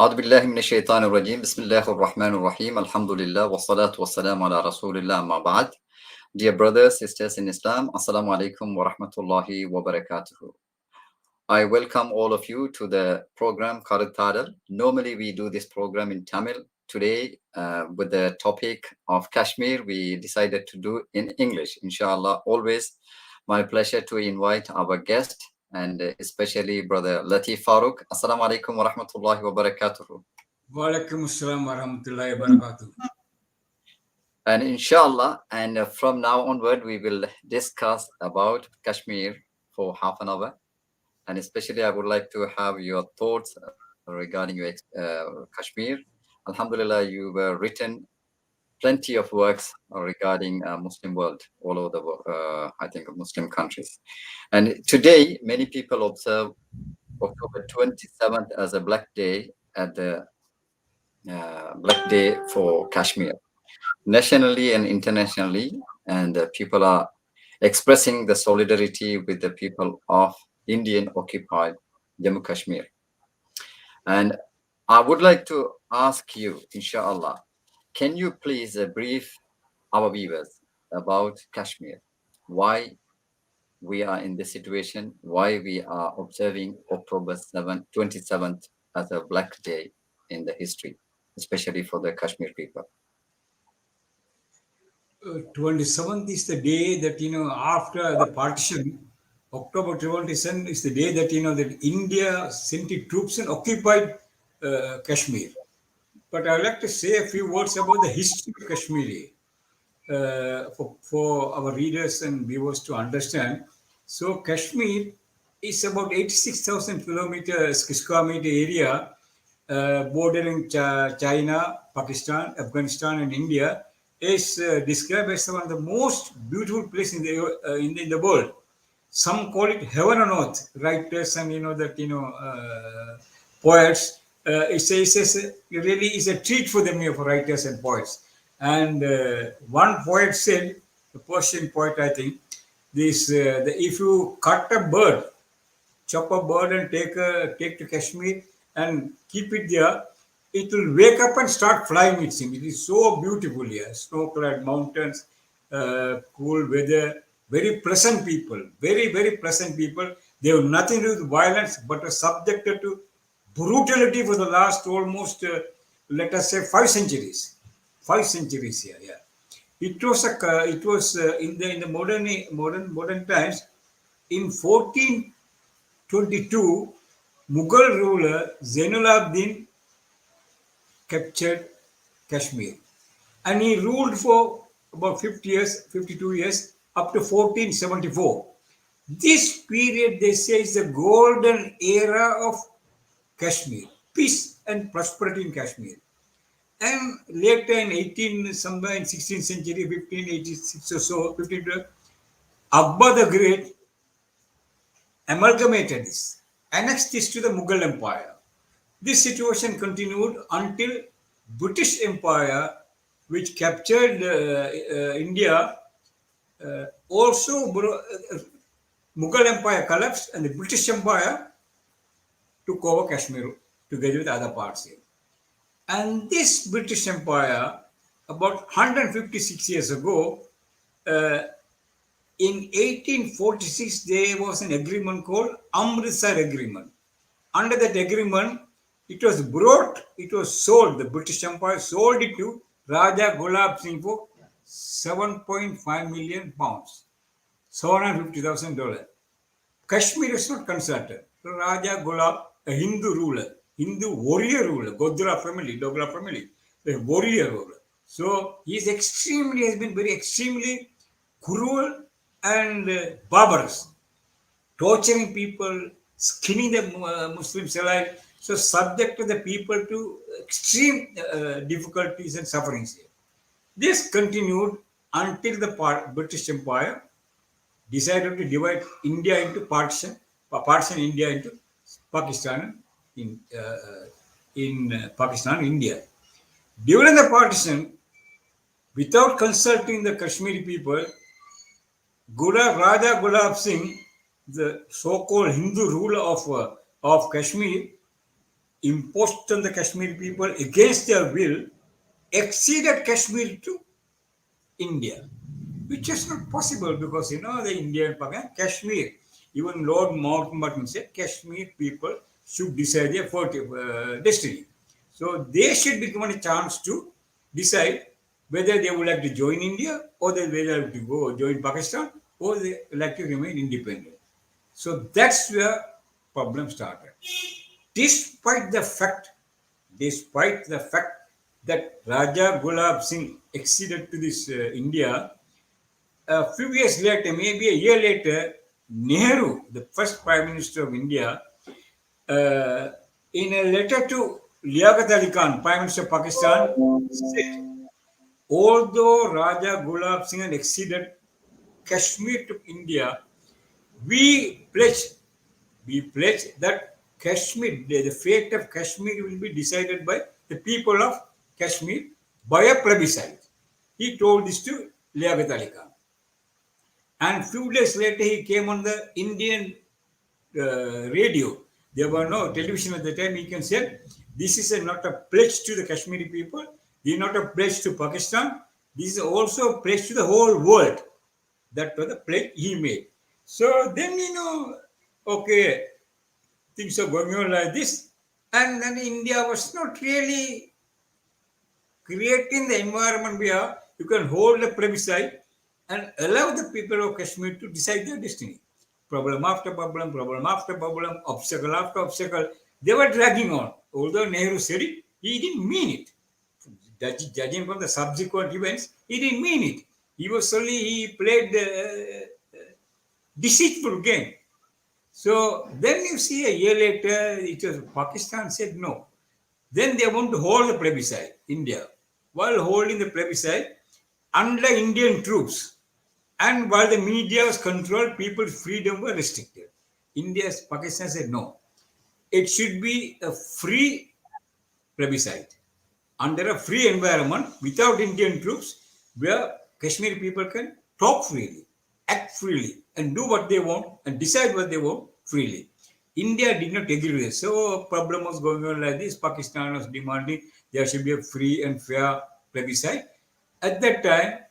أعوذ بالله من الشيطان الرجيم بسم الله الرحمن الرحيم الحمد لله والصلاة والسلام على رسول الله أما بعد. Dear brothers, sisters in Islam, Assalamu alaikum wa rahmatullahi wa barakatuhu. I welcome all of you to the program Karad Tadal. Normally we do this program in Tamil. Today, with the topic of Kashmir, we decided to do in English. Inshallah, always my pleasure to invite our guest and especially Brother Latif Farooq. Assalamu alaikum wa rahmatullahi wa barakatuhu. Wa alaikum assalam wa rahmatullahi wa barakatuh. And inshallah, and from now onward, we will discuss about Kashmir for half an hour. And especially, I would like to have your thoughts regarding your Kashmir. Alhamdulillah, you've written plenty of works regarding Muslim world all over the, I think, Muslim countries. And today, many people observe October 27th as a Black Day at the Black Day for Kashmir, nationally and internationally, and people are expressing the solidarity with the people of Indian occupied Jammu Kashmir. And I would like to ask you, inshallah, can you please brief our viewers about Kashmir, why we are in this situation, why we are observing October 27th as a Black Day in the history, especially for the Kashmir people. 27th is the day that, after the partition, October 27th is the day that, that India sent its troops and occupied Kashmir. But I would like to say a few words about the history of Kashmiri for our readers and viewers to understand. So Kashmir is about 86,000 square meter area bordering China, Pakistan, Afghanistan, and India. Is described as one of the most beautiful places in the world. Some call it heaven on earth. Writers and poets. It really is a treat for them for writers and poets. And one poet said, the Persian poet, I think, this: if you cut a bird, chop a bird and take to Kashmir and keep it there, it will wake up and start flying, it seems. It is so beautiful here. Snow-clad mountains, cool weather, very pleasant people. Very, very pleasant people. They have nothing to do with violence, but are subjected to brutality for the last almost, let us say, 5 centuries. 5 centuries here, yeah. It was in the modern times. In 1422, Mughal ruler Zainul Abidin captured Kashmir, and he ruled for about 52 years, up to 1474. This period, they say, is the golden era of Kashmir, peace and prosperity in Kashmir. And later in somewhere in 16th century, 1586 or so, 1512, Akbar the Great amalgamated this, annexed this to the Mughal Empire. This situation continued until British Empire, which captured India, also Mughal Empire collapsed and the British Empire took over Kashmir together with other parts here. And this British Empire, about 156 years ago, in 1846, there was an agreement called Amritsar Agreement. Under that agreement, it was sold, the British Empire sold it to Raja Gulab Singh for 7.5 million pounds, $750,000. Kashmir is not consulted. Raja Gulab, a Hindu ruler, Hindu warrior ruler, Dogra family, the warrior ruler. So he has been very extremely cruel and barbarous, torturing people, skinning the Muslims alive, so subjected the people to extreme difficulties and sufferings. This continued until the British Empire decided to divide India into partition India into Pakistan, in Pakistan and India. During the partition, without consulting the Kashmiri people, Raja Gulab Singh, the so-called Hindu ruler of Kashmir, imposed on the Kashmiri people against their will, exceeded Kashmir to India, which is not possible because the Indian Kashmir, even Lord Mountbatten said Kashmir people should decide their destiny. So they should be given a chance to decide whether they would like to join India or they would like to go join Pakistan or they like to remain independent. So that's where problem started. Despite the fact, despite the fact that Raja Gulab Singh acceded to this India, a few years later, maybe a year later, Nehru, the first Prime Minister of India, uh, in a letter to Liaquat Ali Khan, Prime Minister of Pakistan, said, although Raja Gulab Singh had acceded Kashmir to India, we pledge that Kashmir, the fate of Kashmir will be decided by the people of Kashmir by a plebiscite. He told this to Liaquat Ali Khan. And few days later, he came on the Indian radio. There were no television at the time. He can say, this is not a pledge to the Kashmiri people. This is not a pledge to Pakistan. This is also a pledge to the whole world. That was the pledge he made. So then, okay, things are going on like this. And then India was not really creating the environment where you can hold a plebiscite and allow the people of Kashmir to decide their destiny. Problem after problem after problem, obstacle after obstacle. They were dragging on. Although Nehru said it, he didn't mean it. Judging from the subsequent events, he didn't mean it. He played the deceitful game. So then you see a year later, it was Pakistan said no. Then they want to hold the plebiscite, India. While holding the plebiscite, under Indian troops, and while the media was controlled, people's freedom were restricted. Pakistan said no. It should be a free plebiscite under a free environment without Indian troops, where Kashmiri people can talk freely, act freely, and do what they want and decide what they want freely. India did not agree with it. So a problem was going on like this. Pakistan was demanding there should be a free and fair plebiscite. At that time,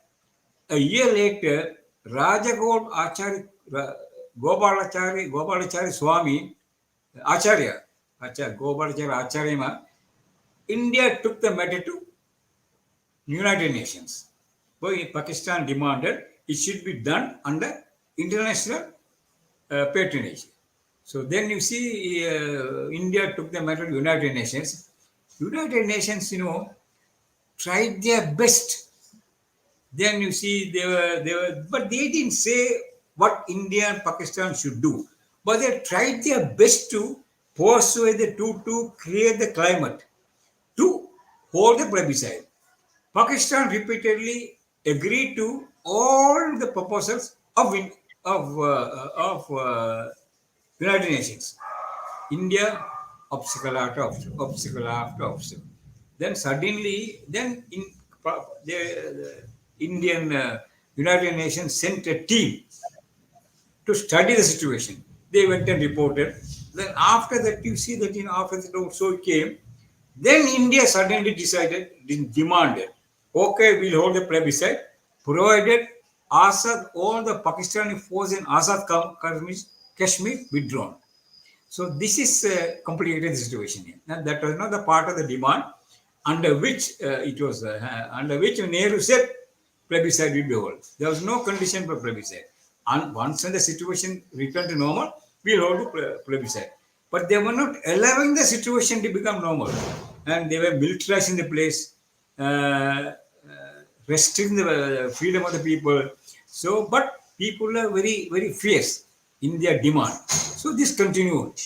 a year later, Gopalachari Swami, Gopalachari Acharya, India took the matter to United Nations. But Pakistan demanded it should be done under international patronage. So then you see India took the matter to United Nations. United Nations, tried their best. Then you see but they didn't say what India and Pakistan should do. But they tried their best to persuade the two to create the climate to hold the plebiscite. Pakistan repeatedly agreed to all the proposals of United Nations. India, obstacle after obstacle, obstacle after obstacle. Then suddenly, the Indian United Nations sent a team to study the situation. They went and reported. Then after that, you see that after that also came. Then India suddenly demanded, okay, we'll hold a plebiscite, provided all the Pakistani forces in Azad Kashmir withdrawn. So this is complicated situation here. Now, that was not the part of the demand under which Nehru said plebiscite will be held. There was no condition for plebiscite. And once the situation returned to normal, we'll hold the plebiscite. But they were not allowing the situation to become normal. And they were militarizing the place, restricting the freedom of the people. So, but people are very, very fierce in their demand. So this continued.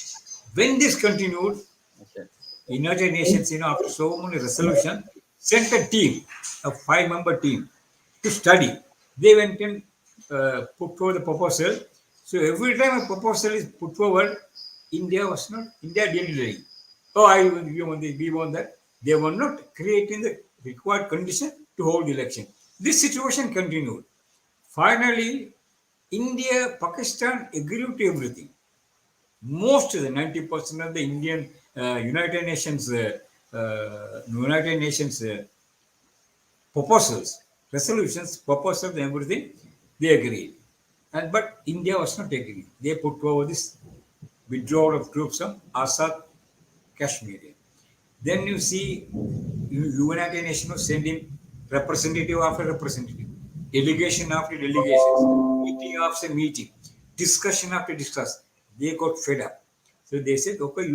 When this continued, Okay. United Nations, after so many resolutions, sent a team, a 5-member team, to study. They went and put forward the proposal. So every time a proposal is put forward, India didn't ready. We want that. They were not creating the required condition to hold the election. This situation continued. Finally, Pakistan agreed to everything. Most of the 90% of the Indian United Nations proposals, resolutions, proposals, and everything, they agreed. And but India was not agreeing. They put forward this withdrawal of troops from Azad Kashmir. Then you see United Nations was sending representative after representative, delegation after delegation, meeting after meeting, discussion after discussion. They got fed up. So they said, okay,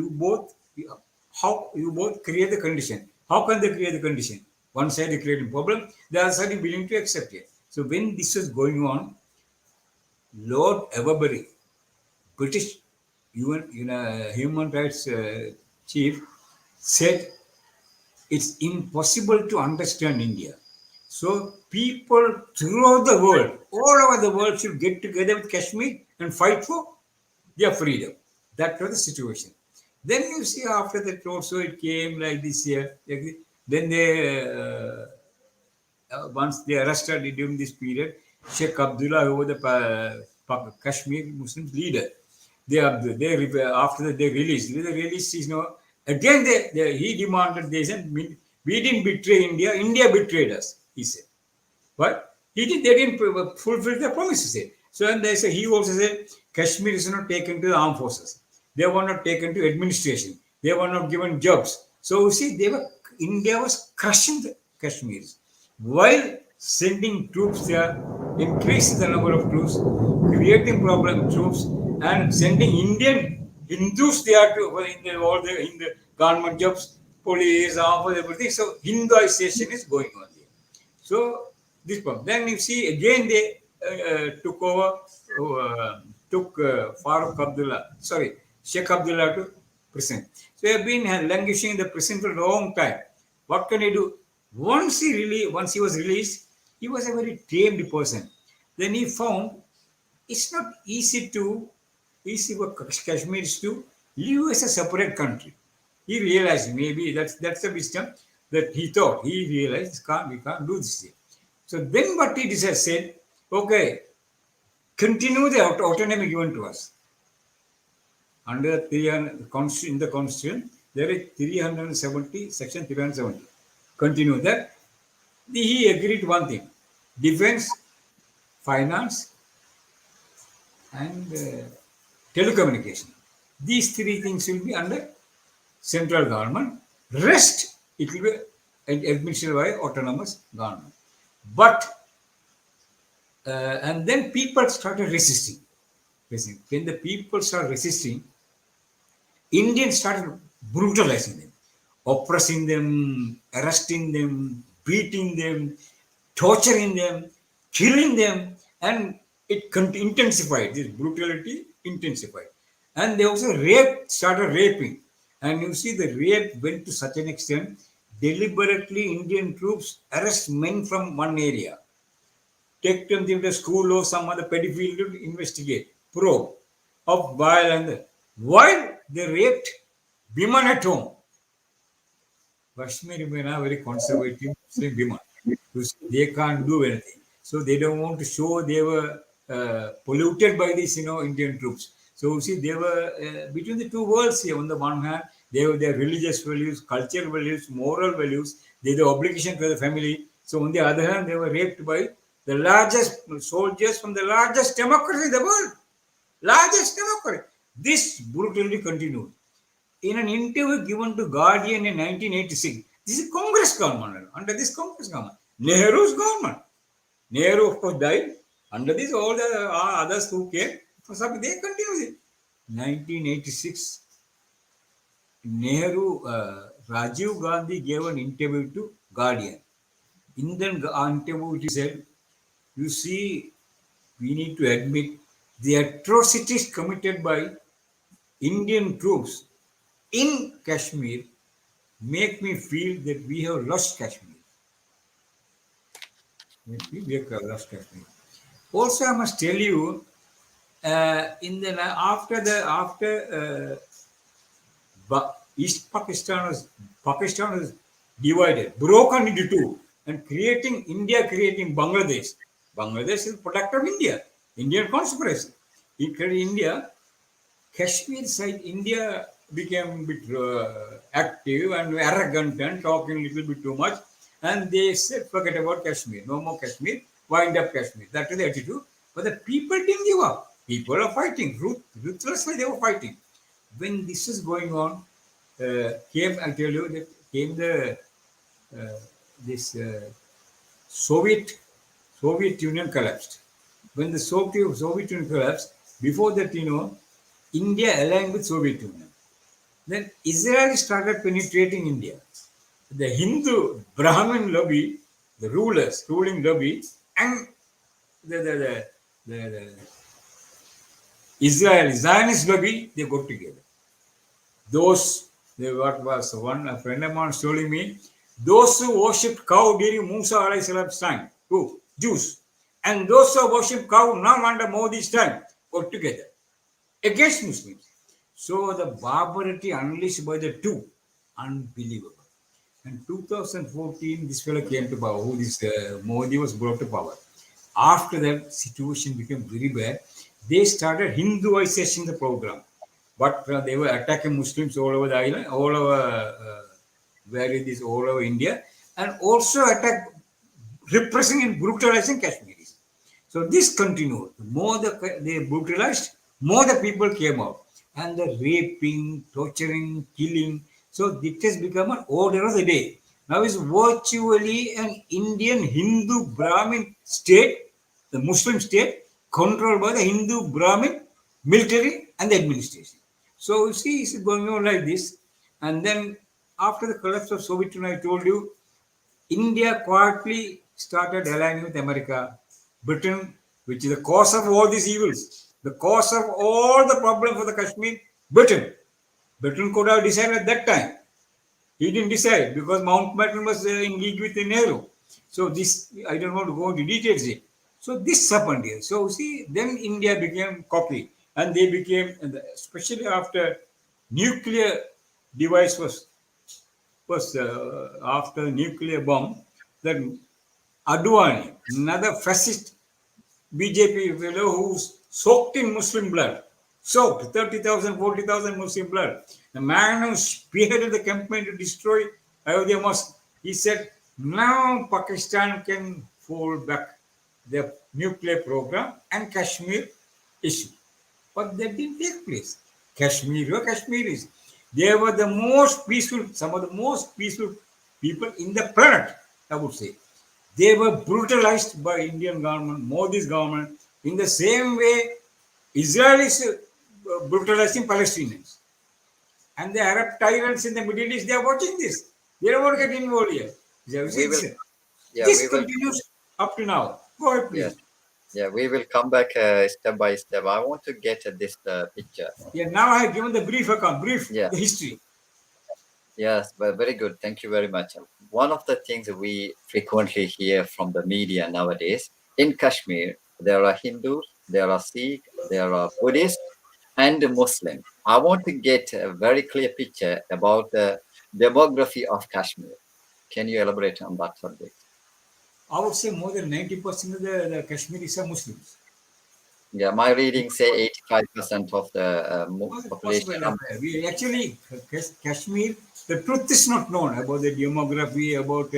how you both create the condition. How can they create the condition? One side is creating problem, the other side is willing to accept it. So when this was going on, Lord Everbury, British human rights chief, said it's impossible to understand India. So people throughout the world, all over the world, should get together with Kashmir and fight for their freedom. That was the situation. Then you see after that also it came like this year. Then they once they arrested during this period, Sheikh Abdullah, who was the Kashmir Muslim leader, after that they released. They released, again he demanded. They said, we didn't betray India. India betrayed us. He said, but they didn't fulfill their promises. So and they say he also said Kashmir is not taken to the armed forces. They were not taken to administration. They were not given jobs. So you see, India was crushing the Kashmiris while sending troops there, increasing the number of troops, creating problem troops, and sending Indian Hindus there to in the government jobs, police, armed, everything. So Hinduization is going on there. So this problem. Then you see again they took over, Farooq Abdullah, Sheikh Abdullah to prison. So he have been languishing in the prison for a long time. What can he do? Once he was released, he was a very tamed person. Then he found it's not easy for Kashmiris to live as a separate country. He realized maybe that's the wisdom that he thought. He realized we can't do this thing. So then what he said, okay, continue the autonomy given to us. Under in the Constitution, there is 370, section 370. Continue that. He agreed one thing: defense, finance, and telecommunication. These three things will be under central government. Rest, it will be administered by autonomous government. But and then people started resisting. When the people started resisting, Indians started brutalizing them, oppressing them, arresting them, beating them, torturing them, killing them, and it intensified. This brutality intensified. And they also started raping. And you see the rape went to such an extent, deliberately Indian troops arrest men from one area, take them to the school or some other pedophile to investigate, probe of violence. While they raped women at home. Kashmiri men are very conservative Muslim women. They can't do anything. So they don't want to show they were polluted by these, Indian troops. So you see, they were between the two worlds here. On the one hand, they have their religious values, cultural values, moral values. They have the obligation to the family. So on the other hand, they were raped by the largest soldiers from the largest democracy in the world. Largest democracy. This brutality continued. In an interview given to Guardian in 1986, this is Congress government. Under this Congress government, Nehru's government. Nehru, of course, died. Under this, all the others who came, they continued it. 1986, Rajiv Gandhi gave an interview to Guardian. In the interview, he said, you see, we need to admit the atrocities committed by Indian troops in Kashmir make me feel that we have lost Kashmir. We have lost Kashmir. Also, I must tell you, after East Pakistan was divided, broken into two, and India creating Bangladesh. Bangladesh is product of India, Indian conspiracy. It created India. Kashmir side, India became a bit active and arrogant and talking a little bit too much. And they said, forget about Kashmir, no more Kashmir, wind up Kashmir. That is the attitude. But the people didn't give up. People are fighting. Ruthlessly, they were fighting. When this is going on, came, I tell you, that came the uh, this Soviet Soviet Union collapsed. When the Soviet Union collapsed, before that, India aligned with Soviet Union. Then Israel started penetrating India. The Hindu Brahmin lobby, the rulers, ruling lobby, and the, the, the, the Israel Zionist lobby, they got together. Those, what was one, a friend of mine telling me, those who worshipped cow during Musa alayhi salam's time, who? Jews. And those who worship cow now under Modi's time, got together against Muslims. So the barbarity unleashed by the two, unbelievable. In 2014, this fellow came to power, who this Modi was brought to power. After that, situation became very bad. They started Hinduization the program. But they were attacking Muslims all over the island, all over where it is, all over India, and also repressing and brutalizing Kashmiris. So this continued. The more they brutalized, more the people came out. And the raping, torturing, killing. So it has become an order of the day. Now it's virtually an Indian Hindu Brahmin state, the Muslim state, controlled by the Hindu Brahmin military and the administration. So you see, it's going on like this. And then after the collapse of Soviet Union, I told you, India quietly started aligning with America, Britain, which is the cause of all these evils, the cause of all the problems for the Kashmir, Britain. Britain could have decided at that time. He didn't decide because Mountbatten was in league with Nehru. So this, I don't want to go into details here. So this happened here. So see, then India became copy, and they became, especially after nuclear device was after nuclear bomb, then Advani, another fascist BJP fellow who's soaked in Muslim blood, soaked 30,000, 40,000 Muslim blood. The man who spearheaded the campaign to destroy Ayodhya Mosque, he said, now Pakistan can fall back their nuclear program and Kashmir issue. But that didn't take place. Kashmir were Kashmiris. They were the most peaceful, some of the most peaceful people in the planet, I would say. They were brutalized by Indian government, Modi's government, in the same way Israelis brutalizing Palestinians. And the Arab tyrants in the Middle East, they are watching this. They don't want to get involved here. We will, yeah, This we will. continues up to now. Go ahead, Yes, please. yeah, we will come back step by step. I want to get this picture. Yeah, now I have given the brief account, Yeah. the history. Yes, but very good. Thank you very much. One of the things we frequently hear from the media nowadays, in Kashmir, there are Hindus, there are Sikh, there are Buddhists, and Muslim. I want to get a very clear picture about the demography of Kashmir. Can you elaborate on that subject? I would say more than 90% of the Kashmiris are Muslims. Yeah, my readings say 85% of the How is it population. possible? We actually, Kashmir, the truth is not known about the demography, about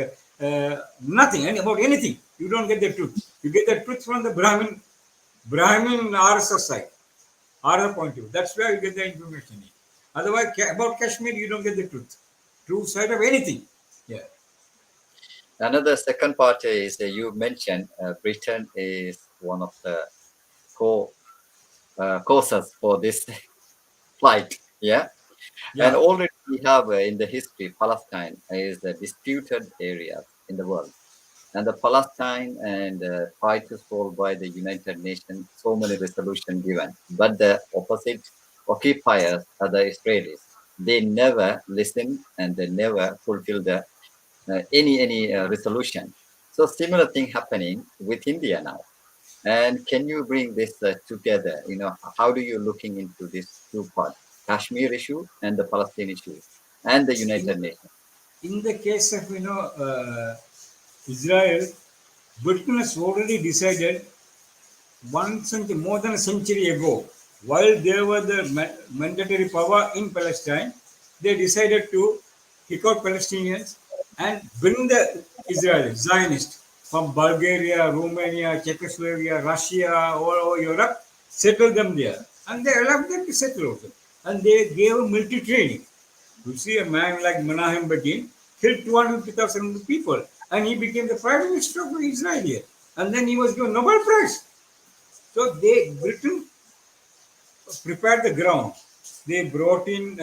nothing, and about anything. You don't get the truth. You get the truth from the Brahmin RSS side, RSS point of view. That's where you get the information. Otherwise, about Kashmir, you don't get the truth. True side of anything. Yeah. Another second part is you mentioned Britain is one of the causes for this flight. Yeah. And Yeah. already we have in the history, Palestine is the disputed area in the world. And the Palestine and tried to solve by the United Nations, so many resolutions given. But the opposite occupiers are the Israelis. They never listen and they never fulfill the any resolution. So similar thing happening with India now. And can you bring this together? How do you looking into this two parts, Kashmir issue and the Palestine issue, and the In, United Nations? in the case of, Israel, Britain has already decided more than a century ago while they were the mandatory power in Palestine, they decided to kick out Palestinians and bring the Israelis, Zionists, from Bulgaria, Romania, Czechoslovakia, Russia, all over Europe, settle them there. And they allowed them to settle also. And they gave military training. You see, a man like Menahem Begin killed 250,000 people, and he became the prime minister of Israel. And then he was given Nobel Prize. So Britain prepared the ground. They brought in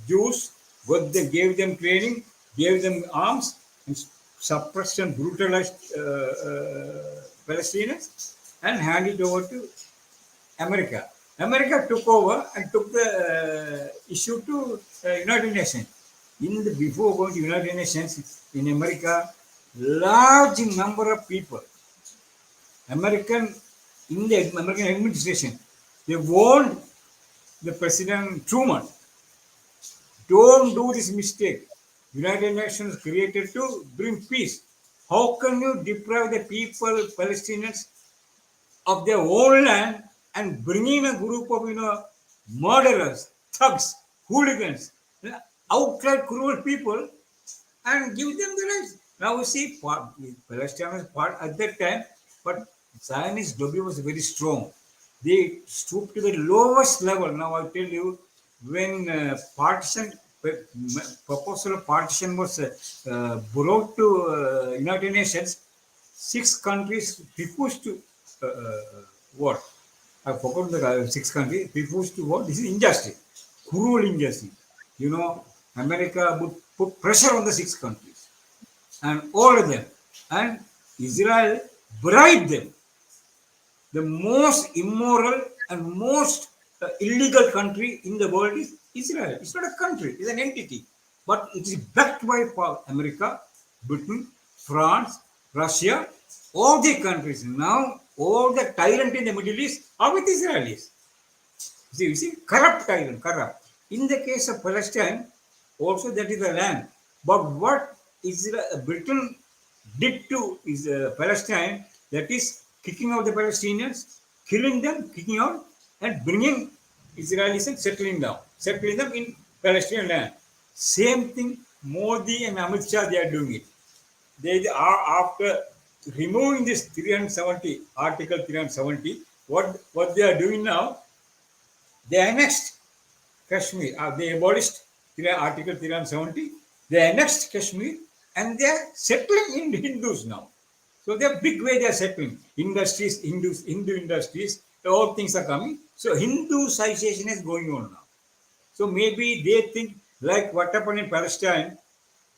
Jews, they gave them training, gave them arms, and suppressed and brutalized Palestinians, and handed it over to America. America took over and took the issue to United Nations. Before going to United Nations in America, large number of people, American in the American administration, they warned the President Truman, don't do this mistake. United Nations created to bring peace. How can you deprive the people, Palestinians, of their own land and bring in a group of murderers, thugs, hooligans, outright cruel people, and give them the rights? Now we see Palestine was part at that time, but Zionist lobby was very strong. They stooped to the lowest level. Now I tell you, when proposal of partition was brought to United Nations, 6 countries refused to what? I forgot the 6 countries refused to what? This is injustice, cruel injustice. America would put pressure on the 6 countries and all of them, and Israel bribed them. The most immoral and most illegal country in the world is Israel. It's not a country, it's an entity. But it is backed by America, Britain, France, Russia, all the countries. Now, all the tyrant in the Middle East are with Israelis. You see, corrupt tyrant, corrupt. In the case of Palestine, also that is the land. But what Britain did to Palestine, that is kicking out the Palestinians, killing them, kicking out, and bringing Israelis and settling them in Palestinian land. Same thing, Modi and Amit Shah, they are doing it. They are, after removing this 370, Article 370, what they are doing now, they annexed Kashmir. They abolished Article 370, they annexed Kashmir, and they are settling in Hindus now. So they're big way they are settling. Industries, Hindu industries, all things are coming. So Hinduization is going on now. So maybe they think like what happened in Palestine,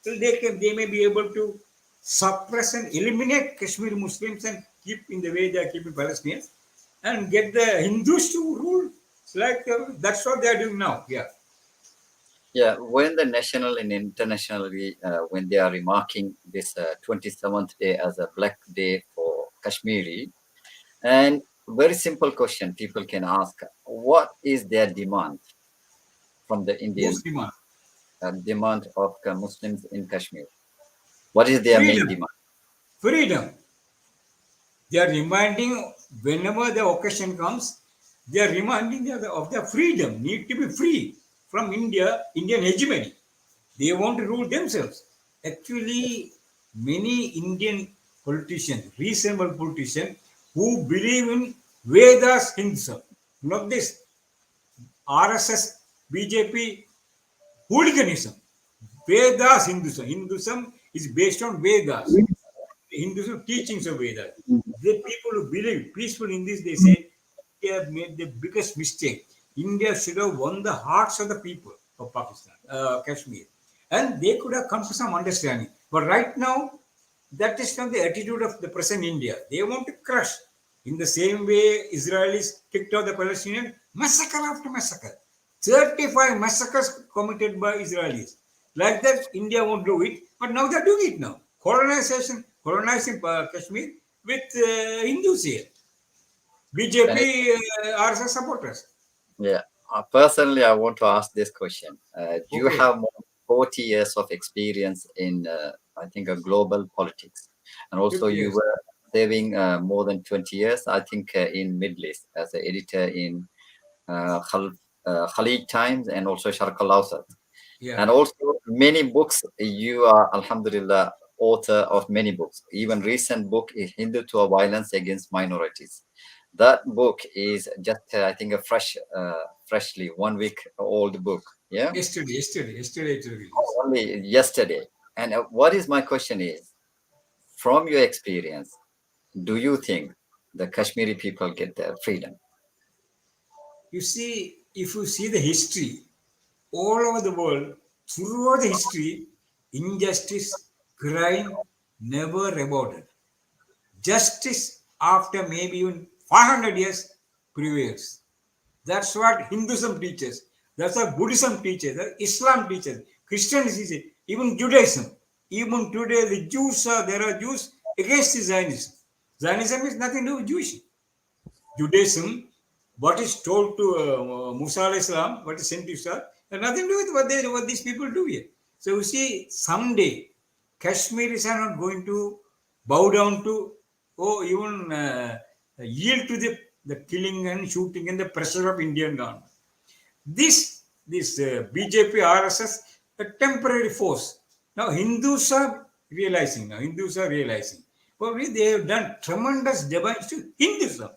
so they may be able to suppress and eliminate Kashmiri Muslims and keep in the way they are keeping Palestinians and get the Hindus to rule. It's like that's what they are doing now. Yeah. Yeah, when the national and internationally, when they are remarking this 27th day as a Black Day for Kashmiri, and very simple question people can ask: what is their demand from the Whose Indian demand? demand of Muslims in Kashmir? What is their main Freedom. demand? Freedom. They are reminding whenever the occasion comes, they are reminding of their freedom, need to be free from Indian hegemony. They want to rule themselves. Actually, many Indian politicians, reasonable politicians, who believe in Vedas Hinduism, not this RSS, BJP hooliganism. Vedas Hinduism. Hinduism is based on Vedas. Hinduism teachings of Vedas. The people who believe peaceful in this, they say India have made the biggest mistake. India should have won the hearts of the people of Pakistan, Kashmir, and they could have come to some understanding. But right now, that is not the attitude of the present India. They want to crush. In the same way, Israelis kicked out the Palestinians, massacre after massacre. 35 massacres committed by Israelis. Like that, India won't do it, but now they're doing it now. Colonizing Kashmir with Hindus here. And it, BJP are the supporters. yeah, personally, I want to ask this question: do you Okay. have more than 40 years of experience in, I think, global politics, and also 50 you years. were serving more than 20 years, I think, in Middle East as an editor in Khalid Times and also Sharq al-Awsat. Yeah. And also many books. You are, Alhamdulillah, author of many books. Even recent book is Hindutva Violence Against Minorities. That book is just, I think, a freshly 1 week old book. Yeah, Yesterday it released. only yesterday. And what is my question is, from your experience, do you think the Kashmiri people get their freedom? You see, if you see the history, all over the world, throughout the history, injustice, crime never rewarded. Justice after maybe even 500 years prevails. That's what Hinduism teaches. That's what Buddhism teaches. That Islam teaches. Christianity teaches. Even Judaism. Even today, the Jews there are Jews against the Zionism. Zionism is nothing to do with Jewish. Judaism, what is told to Musa alayhi salam, what is sent to Islam, has nothing to do with what these people do here. So you see, someday Kashmiris are not going to bow down to or even yield to the killing and shooting and the pressure of Indian government. This BJP RSS a temporary force. Now Hindus are realizing. Probably they have done tremendous damage to Hinduism.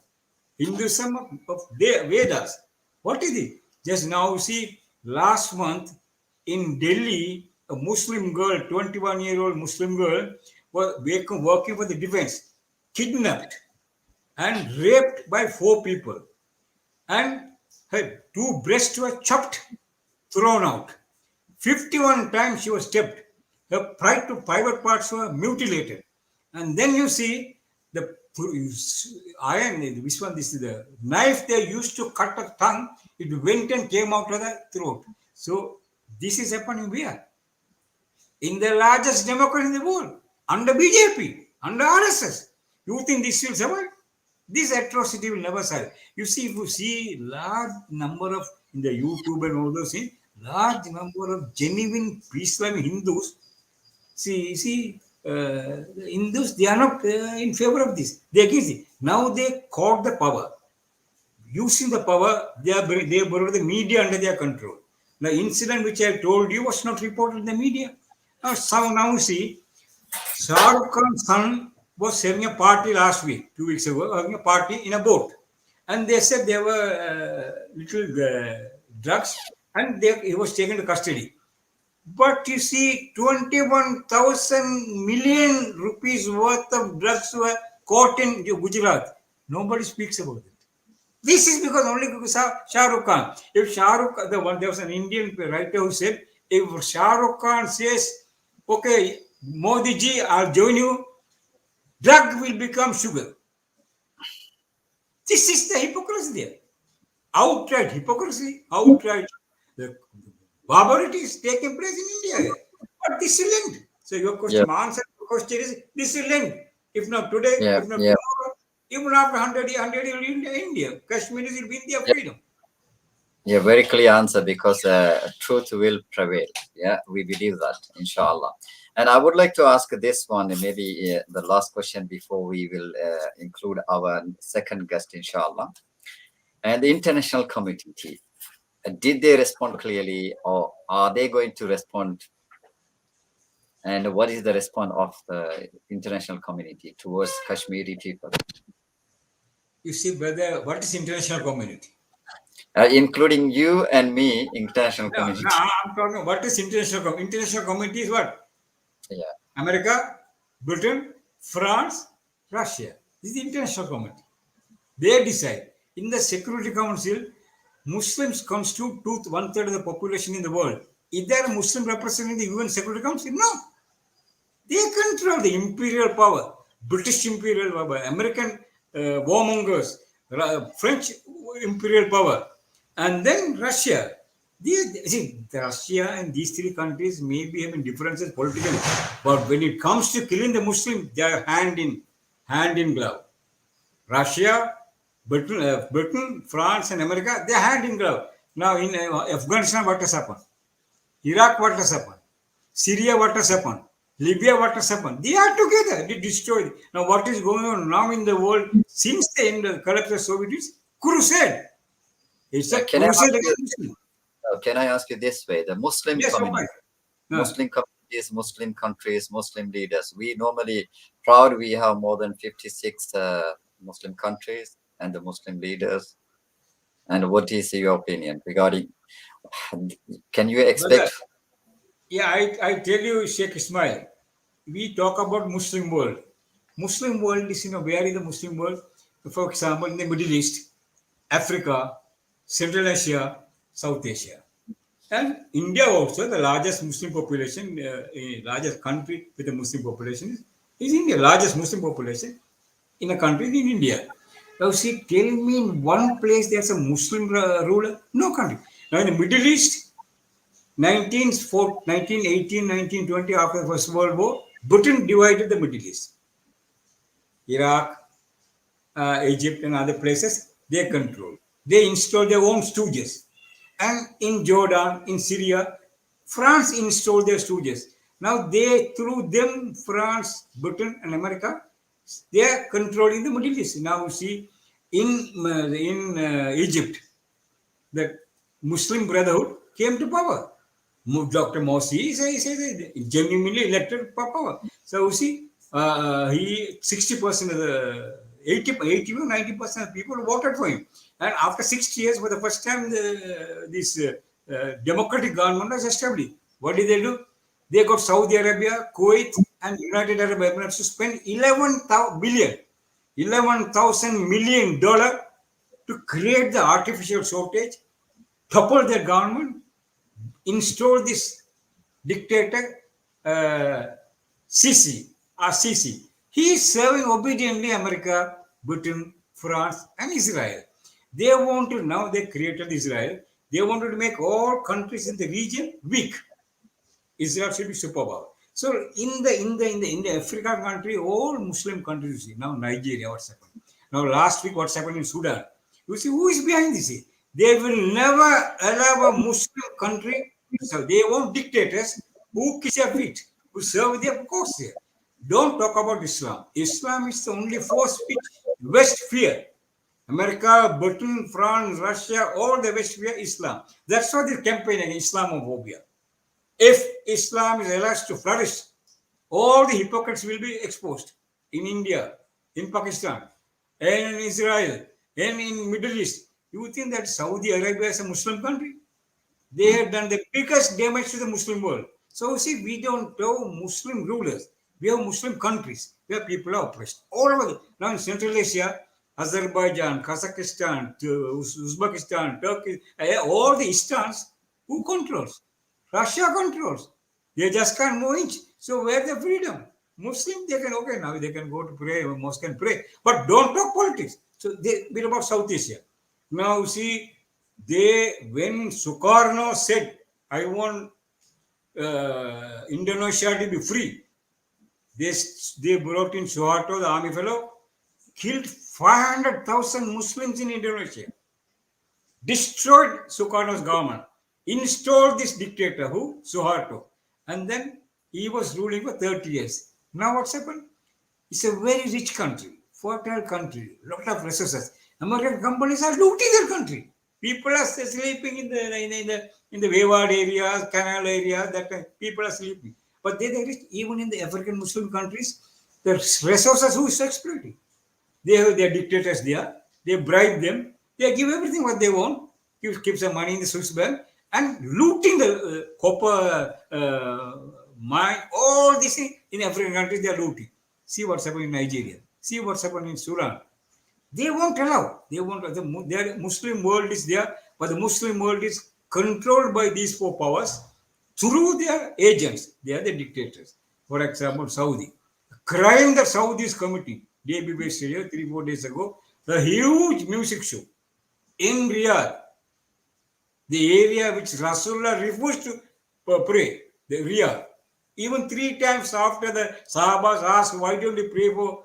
Hinduism of the Vedas. What is it? Just now, see, last month in Delhi, a Muslim girl, 21-year-old Muslim girl, was working for the defense, kidnapped and raped by 4 people. And her 2 breasts were chopped, thrown out. 51 times she was stabbed. Her private parts were mutilated. And then you see the iron, this is the knife they used to cut her tongue, it went and came out of the throat. So this is happening where? In the largest democracy in the world, under BJP, under RSS. You think this will survive? This atrocity will never survive. You see, if you see large number of, in the YouTube and all those things, large number of genuine Islamic Hindus, the Hindus, they are not in favor of this. They against it. Now they caught the power. Using the power, they brought the media under their control. The incident which I told you was not reported in the media. Now see, Shah Rukh Khan's son was having a party last week, 2 weeks ago, having a party in a boat. And they said there were little drugs and he was taken to custody. But you see, 21,000 million rupees worth of drugs were caught in Gujarat. Nobody speaks about it. This is because only Shah Rukh Khan. If Shah Rukh, there was an Indian writer who said, if Shah Rukh Khan says, okay, Modi ji, I'll join you, drug will become sugar. This is the hypocrisy there. Outright hypocrisy, outright the barbarities taking place in India. But this will end. So your question, my answer to the question is, this will end. If not today, if not tomorrow, even after 100 years, will be in India. Kashmiris will be in their freedom. Yeah, very clear answer, because truth will prevail. Yeah, we believe that, inshallah. And I would like to ask this one, maybe the last question before we will include our second guest, inshallah. And the international community, did they respond clearly, or are they going to respond? And what is the response of the international community towards Kashmiri people? You see, brother, what is international community? Including you and me, international community. No, I'm talking, what is international community? International community is what? Yeah. America, Britain, France, Russia. This is the international community. They decide. In the Security Council, Muslims constitute 1/3 of the population in the world. Is there a Muslim representing the UN Security Council? No. They control the imperial power, British imperial power, American warmongers, French imperial power, and then Russia. Russia and these 3 countries may be having differences politically, but when it comes to killing the Muslims, they are hand in glove. Russia, Britain, France, and America, they are hand in glove. Now in Afghanistan, what has happened? Iraq, what has happened? Syria, what has happened? Libya, what has happened? They are together. They destroyed. Now, what is going on now in the world since the end of the collapse of Soviet Union? Crusade. It's a Can I ask crusade you? against Muslim. Can I ask you this way? The Muslim Yes, community, okay. Uh, Muslim communities, Muslim countries, Muslim leaders. We normally proud we have more than 56 Muslim countries and the Muslim leaders. And what is your opinion regarding? Can you brother, expect? yeah, I tell you, Sheikh Ismail, we talk about Muslim world. Muslim world is, where is the Muslim world? For example, in the Middle East, Africa, Central Asia, South Asia. And India also, the largest Muslim population, largest country with a Muslim population is India. Largest Muslim population in a country in India. Now, see, tell me in one place there's a Muslim ruler. No country. Now, in the Middle East, 1918, 1920, after the First World War, Britain divided the Middle East. Iraq, Egypt, and other places, they control. They install their own stooges. And in Jordan, in Syria, France installed their stooges. Now they, through them, France, Britain, and America, they are controlling the Middle East. Now you see, in Egypt, the Muslim Brotherhood came to power. Dr. Morsi is genuinely elected for power. So you see, he 60% of the 80 or 90% of people voted for him. And after 6 years, for the first time, this democratic government was established. What did they do? They got Saudi Arabia, Kuwait, and United Arab Emirates to spend 11,000 million dollar to create the artificial shortage, topple their government, install this dictator Sisi. He is serving obediently America, Britain, France, and Israel. They want to, now they created Israel. They wanted to make all countries in the region weak. Israel should be superpower. So in the African country, all Muslim countries, you see, now Nigeria, what's happened? Now last week, what's happened in Sudan? You see, who is behind this? They will never allow a Muslim country. So they want dictators who kiss their feet, who serve their cause here. Don't talk about Islam. Islam is the only force which West fear. America, Britain, France, Russia, all the West fear Islam. That's why they're campaigning Islamophobia. If Islam is allowed to flourish, all the hypocrites will be exposed in India, in Pakistan, and in Israel, and in Middle East. You think that Saudi Arabia is a Muslim country? They have done the biggest damage to the Muslim world. So see, we don't have Muslim rulers. We have Muslim countries where people are oppressed. All over now in Central Asia, Azerbaijan, Kazakhstan, Uzbekistan, Turkey, all the Istans, who controls? Russia controls. They just can't move inch. So where the freedom? Muslim, they can, okay, now they can go to pray, mosque and pray. But don't talk politics. So they bit about South Asia. Now see, when Sukarno said, I want Indonesia to be free, they brought in Suharto, the army fellow, killed 500,000 Muslims in Indonesia, destroyed Sukarno's government, installed this dictator, who? Suharto. And then he was ruling for 30 years. Now what's happened? It's a very rich country, fertile country, lot of resources. American companies are looting their country. People are sleeping in the wayward areas, canal areas. That people are sleeping. But they rich. Even in the African Muslim countries, the resources who is exploiting. They have their dictators there. They bribe them. They give everything what they want. Keep some money in the Swiss bank and looting the copper mine. All these things in African countries, they are looting. See what's happening in Nigeria. See what's happening in Sudan. They won't allow. Their Muslim world is there, but the Muslim world is controlled by these four powers through their agents. They are the dictators. For example, Saudi. The crime that Saudi is committing. DBB Stadium 3-4 days ago, the huge music show in Riyadh, the area which Rasulullah refused to pray, the Riyadh. Even 3 times after the Sahabas asked, why don't you pray for,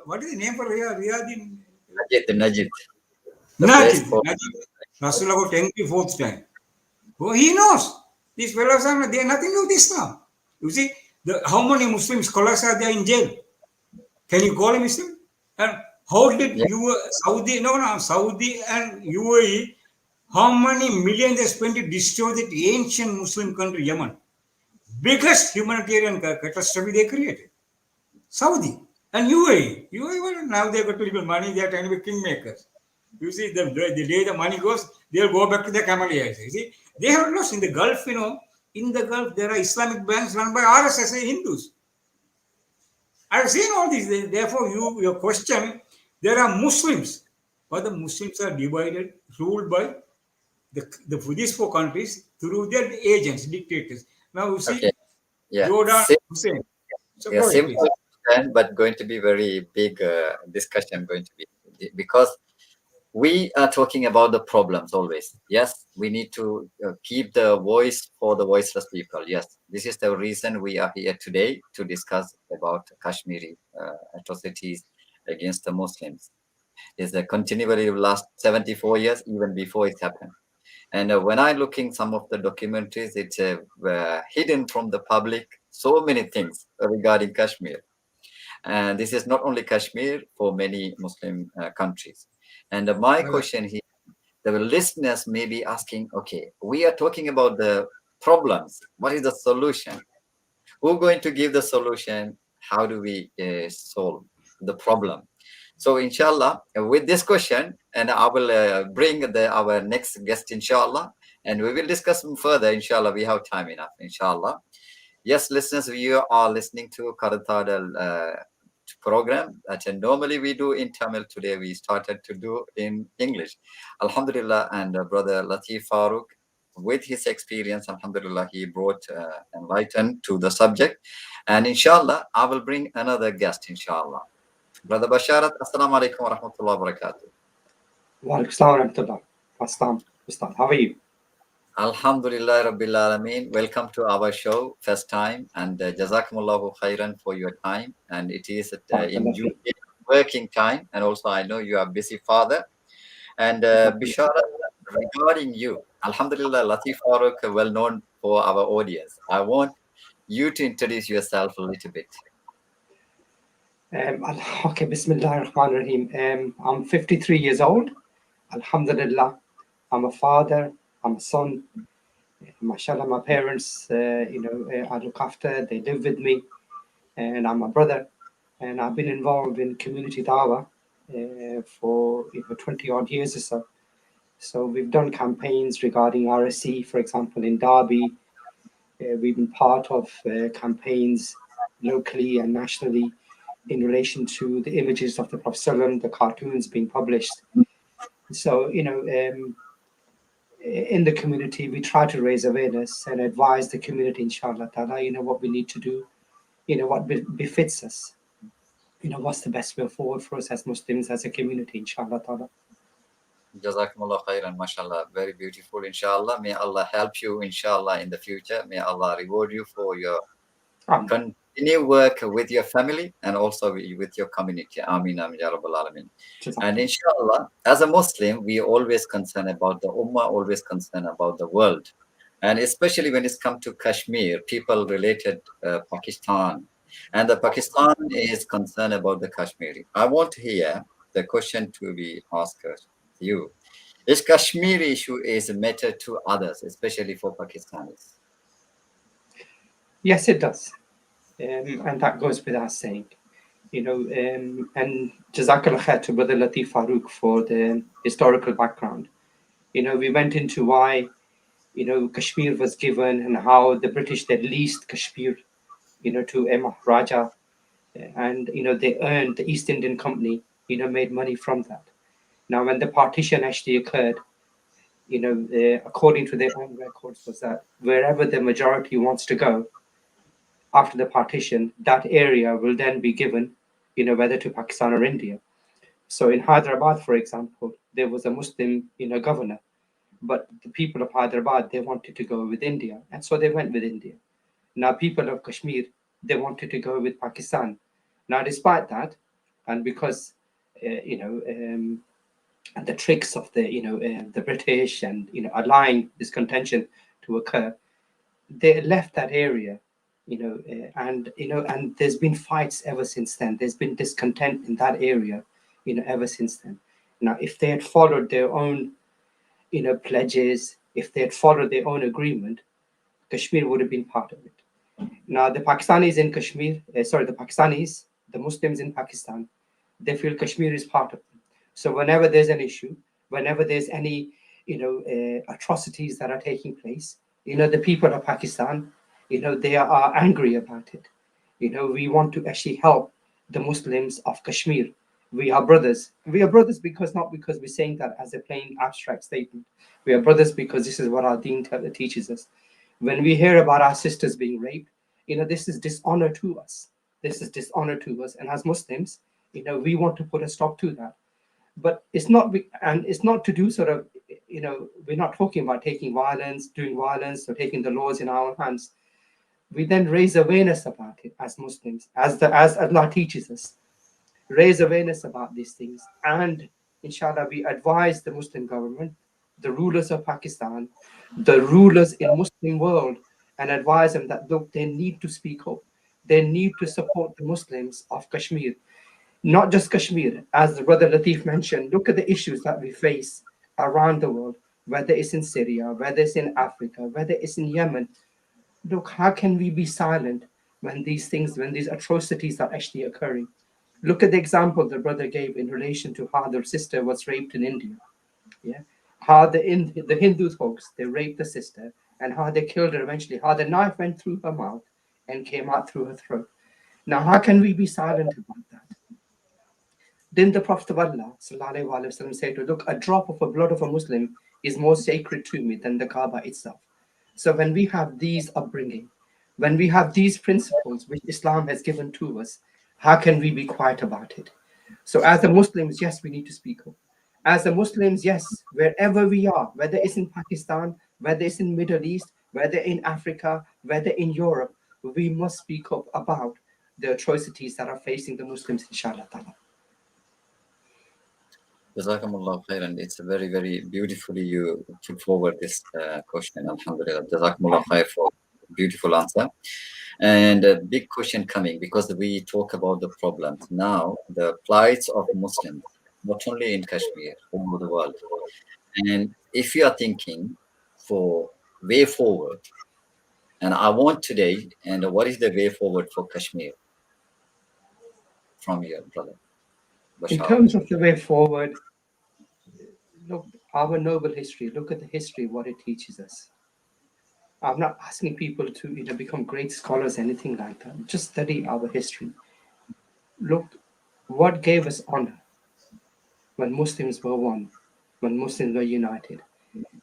what is the name for Riyadh? Riyadh in Najid. The place Najid. for Rasulullah got angry 4th time. Oh, he knows. These fellows are, they have nothing to do with Islam. You see, How many Muslim scholars are there in jail? Can you call him Muslim? And how did Yeah. Saudi, no, Saudi and UAE, how many millions they spent to destroy that ancient Muslim country, Yemen? Biggest humanitarian catastrophe they created. Saudi and UAE. UAE, well, now they got little money, they are trying to be kingmakers. You see, the day the money goes, they'll go back to the Camelites. You see, they have lost in the Gulf, in the Gulf, there are Islamic banks run by RSS Hindus. I've seen all these. Therefore, your question, there are Muslims, but the Muslims are divided, ruled by these four countries through their agents, dictators. Now you Okay. see, Yeah. Jordan, Hussein. So Yeah, go ahead, please. simple question, but going to be very big discussion. Going to be because we are talking about the problems always. Yes, we need to keep the voice for the voiceless people. Yes, this is the reason we are here today to discuss about Kashmiri atrocities against the Muslims. Is a continually last 74 years, even before it happened. And when I looking some of the documentaries, it's hidden from the public so many things regarding Kashmir. And this is not only Kashmir, for many Muslim countries. And my Right. question here, the listeners may be asking, okay, we are talking about the problems. What is the solution? Who going to give the solution? How do we solve the problem? So inshallah, with this question, and I will bring our next guest, inshallah, and we will discuss further, inshallah. We have time enough, inshallah. Yes, listeners, you are listening to Karatadal program that normally we do in Tamil. Today we started to do in English. Alhamdulillah, and Brother Latif Farooq, with his experience, Alhamdulillah, he brought enlightened to the subject. And inshallah, I will bring another guest, inshallah. Brother Basharat, Assalamu alaikum wa rahmatullahi wa barakatuh. Walaikum salam wa rahmatullah. Assalam, Ustad. How are you? Alhamdulillah Rabbil Alameen. Welcome to our show, first time, and Jazakumullahu khairan for your time. And it is in Barakallah feek. UK working time, and also I know you are a busy father. And Jazakallah. Bishara, regarding you, Alhamdulillah, Latif Farooq, well known for our audience. I want you to introduce yourself a little bit. Okay, Bismillah ar-Rahman ar-Rahim. I'm 53 years old. Alhamdulillah. I'm a father. I'm a son. MashaAllah, my parents, I look after. They live with me. And I'm a brother. And I've been involved in community dawah for 20 odd years or so. So we've done campaigns regarding RSC, for example, in Derby. We've been part of campaigns locally and nationally in relation to the images of the Prophet ﷺ, the cartoons being published. So, in the community, we try to raise awareness and advise the community, inshallah ta'ala, what we need to do, what befits us, what's the best way forward for us as Muslims, as a community, inshallah ta'ala. Jazakumullah khairan, mashallah. Very beautiful, inshallah. May Allah help you, inshallah, in the future. May Allah reward you for your continue work with your family and also with your community. Ameen, ameen, ya Rabbal Alameen. And inshallah, as a Muslim, we always concerned about the Ummah, always concerned about the world. And especially when it's come to Kashmir, people related Pakistan. And the Pakistan is concerned about the Kashmiri. I want to hear the question to be asked you. Is Kashmiri issue is a matter to others, especially for Pakistanis? Yes, it does. And that goes without saying. And Jazakallah khair to Brother Latif Farooq for the historical background. We went into why, Kashmir was given and how the British they leased Kashmir, to a Maharaja, and they earned the East Indian Company, made money from that. Now, when the partition actually occurred, according to their own records, was that wherever the majority wants to go after the partition, that area will then be given, whether to Pakistan or India. So in Hyderabad, for example, there was a Muslim, governor, but the people of Hyderabad, they wanted to go with India, and so they went with India. Now, people of Kashmir, they wanted to go with Pakistan. Now, despite that, and because, and the tricks of the British and, allowing this contention to occur, they left that area and there's been fights ever since then. There's been discontent in that area, ever since then. Now, if they had followed their own, pledges, if they had followed their own agreement, Kashmir would have been part of it. Now, the Pakistanis in Kashmir, the Muslims in Pakistan, they feel Kashmir is part of them. So whenever there's an issue, whenever there's any, atrocities that are taking place, the people of Pakistan, they are angry about it. We want to actually help the Muslims of Kashmir. We are brothers. We are brothers not because we're saying that as a plain abstract statement. We are brothers because this is what our deen teaches us. When we hear about our sisters being raped, this is dishonor to us. This is dishonor to us. And as Muslims, we want to put a stop to that. But it's not to do sort of, we're not talking about taking violence, doing violence, or taking the laws in our own hands. We then raise awareness about it as Muslims, as Allah teaches us. Raise awareness about these things, and inshallah we advise the Muslim government, the rulers of Pakistan, the rulers in Muslim world, and advise them that look, they need to speak up. They need to support the Muslims of Kashmir. Not just Kashmir, as the brother Latif mentioned, look at the issues that we face around the world, whether it's in Syria, whether it's in Africa, whether it's in Yemen. Look, how can we be silent when these atrocities are actually occurring? Look at the example the brother gave in relation to how their sister was raped in India. Yeah, how the Hindu folks, they raped the sister, and how they killed her eventually, how the knife went through her mouth and came out through her throat. Now, how can we be silent about that? Then the Prophet of Allah said, look, a drop of the blood of a Muslim is more sacred to me than the Kaaba itself. So when we have these upbringing, when we have these principles which Islam has given to us, how can we be quiet about it? So as the Muslims, yes, we need to speak up. As the Muslims, yes, wherever we are, whether it's in Pakistan, whether it's in Middle East, whether in Africa, whether in Europe, we must speak up about the atrocities that are facing the Muslims, inshallah ta'ala. Jazakumullah khairan. It's very, very beautifully you put forward this question. Alhamdulillah. Jazakumullah khair for beautiful answer. And a big question coming, because we talk about the problems. Now, the plights of Muslims, not only in Kashmir, all over the world. And if you are thinking for way forward, and I want today, and what is the way forward for Kashmir from your brother? In Bashar. terms of the way forward, look, our noble history, look at the history, what it teaches us. I'm not asking people to become great scholars, anything like that. Just study our history. Look, what gave us honor when Muslims were one, when Muslims were united,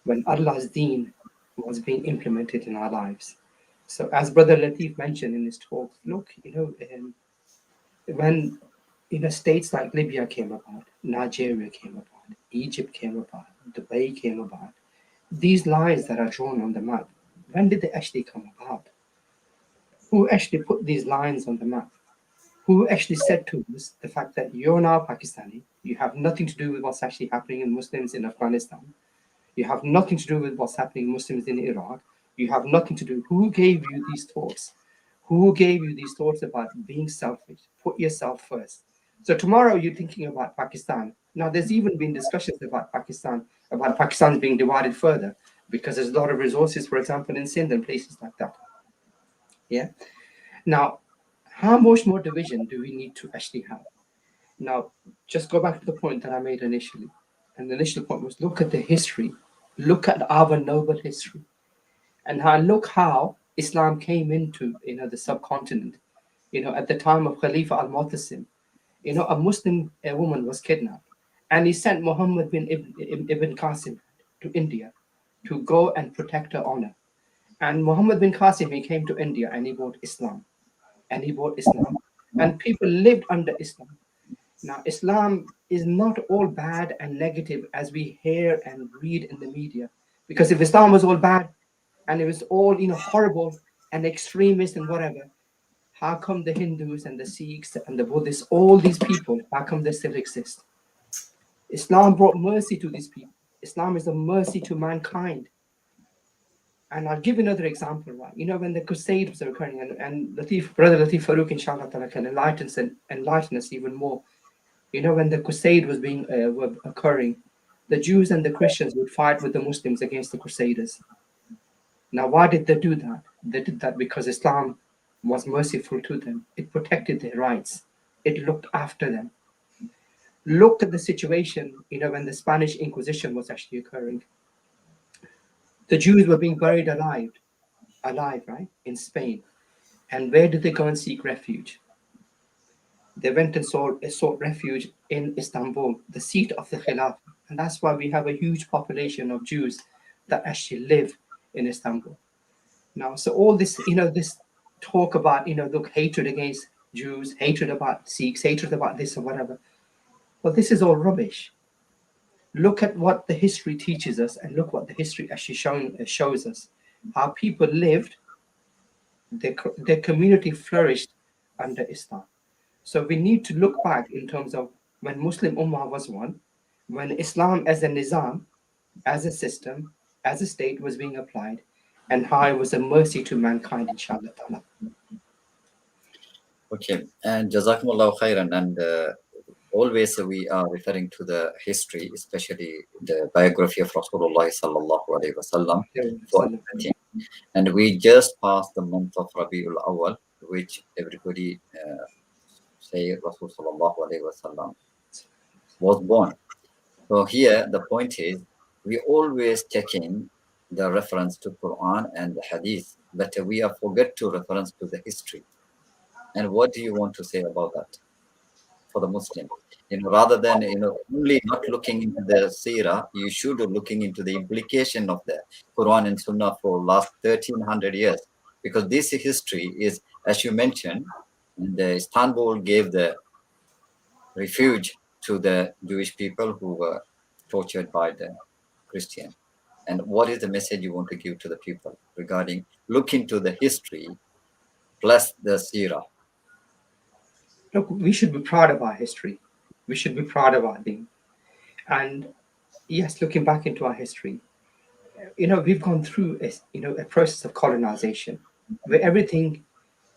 when Allah's deen was being implemented in our lives. So as Brother Latif mentioned in his talk, look, when states like Libya came about, Nigeria came about, Egypt came about, Dubai came about, these lines that are drawn on the map, when did they actually come about? Who actually put these lines on the map? Who actually said to us the fact that you're now Pakistani, you have nothing to do with what's actually happening in Muslims in Afghanistan, you have nothing to do with what's happening in Muslims in Iraq, you have nothing to do. Who gave you these thoughts? Who gave you these thoughts about being selfish? Put yourself first. So tomorrow you're thinking about Pakistan. Now there's even been discussions about Pakistan being divided further, because there's a lot of resources, for example, in Sindh and places like that. Yeah. Now, how much more division do we need to actually have? Now, just go back to the point that I made initially. And the initial point was, look at the history. Look at our noble history. And look how Islam came into the subcontinent. At the time of Khalifa al-Mu'tasim, a Muslim woman was kidnapped, and he sent Muhammad bin Ibn Qasim to India to go and protect her honor. And Muhammad bin Qasim, he came to India and he brought Islam. And people lived under Islam. Now, Islam is not all bad and negative as we hear and read in the media. Because if Islam was all bad and it was all horrible and extremist and whatever, how come the Hindus and the Sikhs and the Buddhists, all these people, how come they still exist? Islam brought mercy to these people. Islam is a mercy to mankind. And I'll give another example, right? When the Crusades were occurring, and Brother Latif Farouk, inshallah, can enlighten us even more. When the Crusade was were occurring, the Jews and the Christians would fight with the Muslims against the Crusaders. Now, why did they do that? They did that because Islam was merciful to them. It protected their rights. It looked after them. Look at the situation, when the Spanish Inquisition was actually occurring. The Jews were being buried alive, right, in Spain. And where did they go and seek refuge? They went and sought refuge in Istanbul, the seat of the Khilafah. And that's why we have a huge population of Jews that actually live in Istanbul. Now, so all this, this talk about, look, hatred against Jews, hatred about Sikhs, hatred about this or whatever. Well, this is all rubbish. Look at what the history teaches us, and look what the history actually shows us. How people lived, their community flourished under Islam. So we need to look back in terms of when Muslim Ummah was one, when Islam as a nizam, as a system, as a state was being applied, and how it was a mercy to mankind, inshallah ta'ala. Okay, and Jazakumullah khairan. And always we are referring to the history, especially the biography of Rasulullah sallallahu alaihi wasallam. And we just passed the month of Rabiul Awal, which everybody say Rasul sallallahu alaihi wasallam was born. So here the point is, we always checking the reference to Quran and the Hadith, but we are forget to reference to the history. And what do you want to say about that for the Muslim? Rather than only not looking into the Seerah, you should be looking into the implication of the Quran and Sunnah for last 1300 years, because this history is, as you mentioned, the Istanbul gave the refuge to the Jewish people who were tortured by the Christian. And what is the message you want to give to the people regarding look into the history plus the Seerah? Look, we should be proud of our history. We should be proud of our deen. And yes, looking back into our history, we've gone through a process of colonization where everything,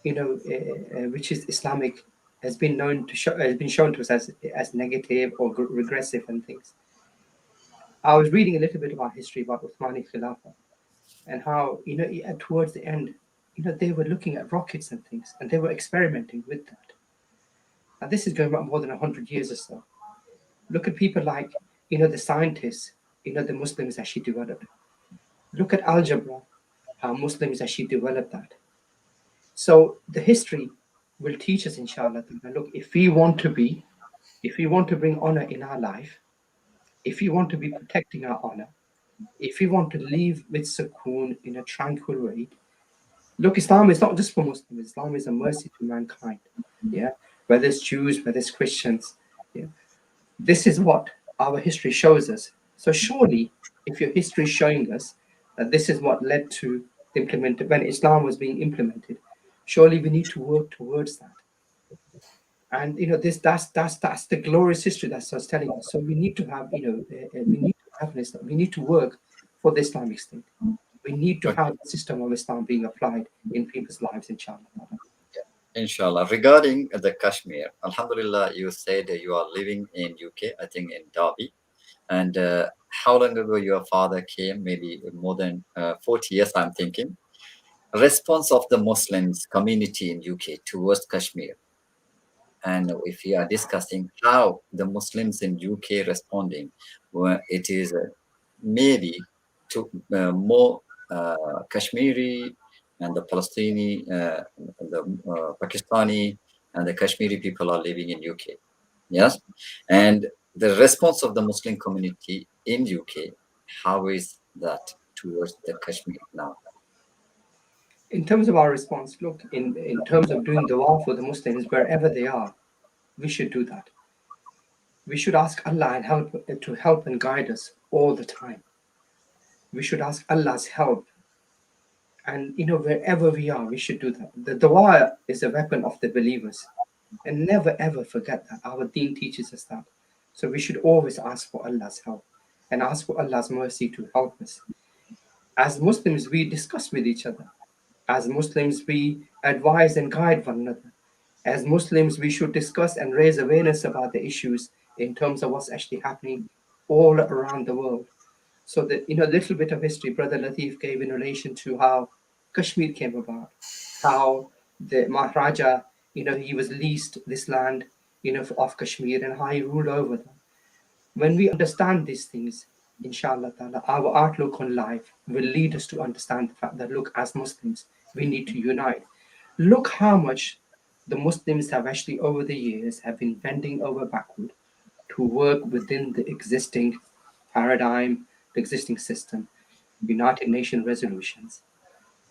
which is Islamic has been shown to us as negative or regressive and things. I was reading a little bit about history about Uthmani Khilafah and how, towards the end, they were looking at rockets and things, and they were experimenting with that. Now, this is going back more than 100 years or so. Look at people like, the scientists, the Muslims actually developed. Look at algebra, how Muslims actually developed that. So the history will teach us, inshallah, that look, if we want to bring honor in our life, if we want to be protecting our honor, if we want to live with sukoon in a tranquil way, look, Islam is not just for Muslims. Islam is a mercy to mankind. Yeah, whether it's Jews, whether it's Christians. Yeah, this is what our history shows us. So surely, if your history is showing us that this is what led to when Islam was being implemented, surely we need to work towards that. And that's the glorious history that's us telling us. So we need to have we need to work for the Islamic State. We need to have the system of Islam being applied in people's lives, inshallah. Inshallah. Regarding the Kashmir, Alhamdulillah, you said you are living in UK, I think in Derby. And how long ago your father came? Maybe more than 40 years, I'm thinking. Response of the Muslims community in UK towards Kashmir. And if we are discussing how the Muslims in UK responding, well, it is maybe to more Kashmiri and the Palestinian, the Pakistani and the Kashmiri people are living in UK. Yes, and the response of the Muslim community in UK, how is that towards the Kashmir now? In terms of our response, look, in terms of doing dua for the Muslims wherever they are, we should do that. We should ask Allah to help and guide us all the time. We should ask Allah's help. And wherever we are, we should do that. The dua is a weapon of the believers. And never ever forget that. Our deen teaches us that. So we should always ask for Allah's help and ask for Allah's mercy to help us. As Muslims, we discuss with each other. As Muslims, we advise and guide one another. As Muslims, we should discuss and raise awareness about the issues in terms of what's actually happening all around the world. So that, a little bit of history Brother Latif gave in relation to how Kashmir came about, how the Maharaja, he was leased this land, of Kashmir, and how he ruled over them. When we understand these things, inshallah ta'ala, our outlook on life will lead us to understand the fact that, look, as Muslims, we need to unite. Look how much the Muslims have actually, over the years, have been bending over backward to work within the existing paradigm, the existing system, United Nations resolutions.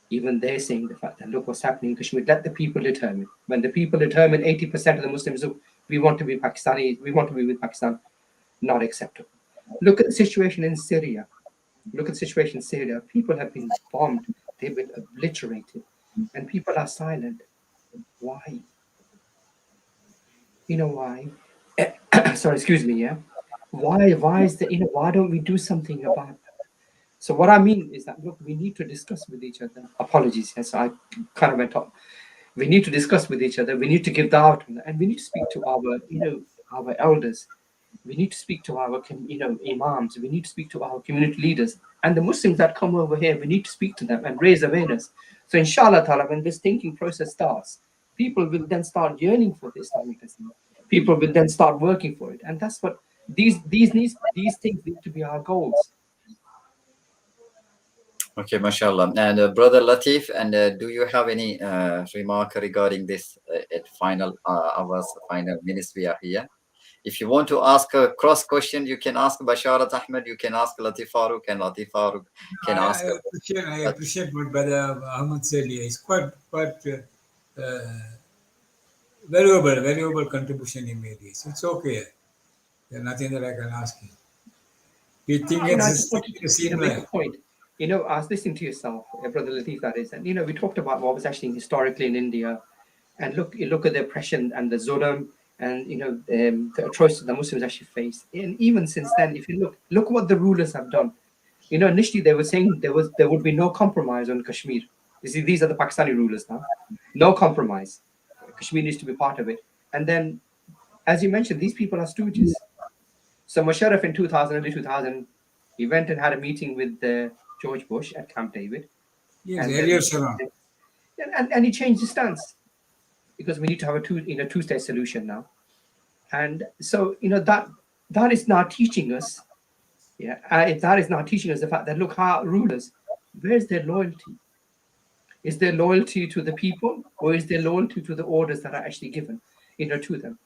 Even they're saying the fact that, look what's happening in Kashmir, let the people determine. When the people determine 80% of the Muslims, we want to be Pakistani, we want to be with Pakistan, not acceptable. Look at the situation in Syria. Look at the situation in Syria. People have been bombed, they've been obliterated, and people are silent. Why? You know why? Sorry, excuse me, yeah. Why is that, why don't we do something about that? So what I mean is that, look, we need to discuss with each other. Apologies, yes, I kind of went off. We need to discuss with each other. We need to give da'wah, and we need to speak to our, our elders. We need to speak to our, imams. We need to speak to our community leaders. And the Muslims that come over here, we need to speak to them and raise awareness. So inshallah ta'ala, when this thinking process starts, people will then start yearning for the Islamic Islam. People will then start working for it. And that's what these things need to be our goals. Okay, mashallah. And Brother Latif, and do you have any remark regarding this at final hours, final minutes we are here? If you want to ask a cross question, you can ask Basharat Ahmed, you can ask Latif Farooq, and Latif Farooq can ask. I appreciate what Brother Ahmed said here. It's quite valuable contribution he made here. So it's okay. There's nothing that I can ask him. Do you think I just it's wanted to make a point. I was listening to yourself, Brother Latif, that is, and we talked about what was actually historically in India, and look at the oppression and the zulm, and the atrocities the Muslims actually faced. And even since then, if you look what the rulers have done. Initially they were saying there would be no compromise on Kashmir. You see, these are the Pakistani rulers now. No compromise. Kashmir needs to be part of it. And then, as you mentioned, these people are stooges. So Musharraf in 2000, early 2000, he went and had a meeting with George Bush at Camp David. yes, And earlier, and he changed his stance because we need to have a two-state solution now. And so that is now teaching us, that is now teaching us the fact that, look, how rulers, where's their loyalty? Is there loyalty to the people, or is there loyalty to the orders that are actually given, to them?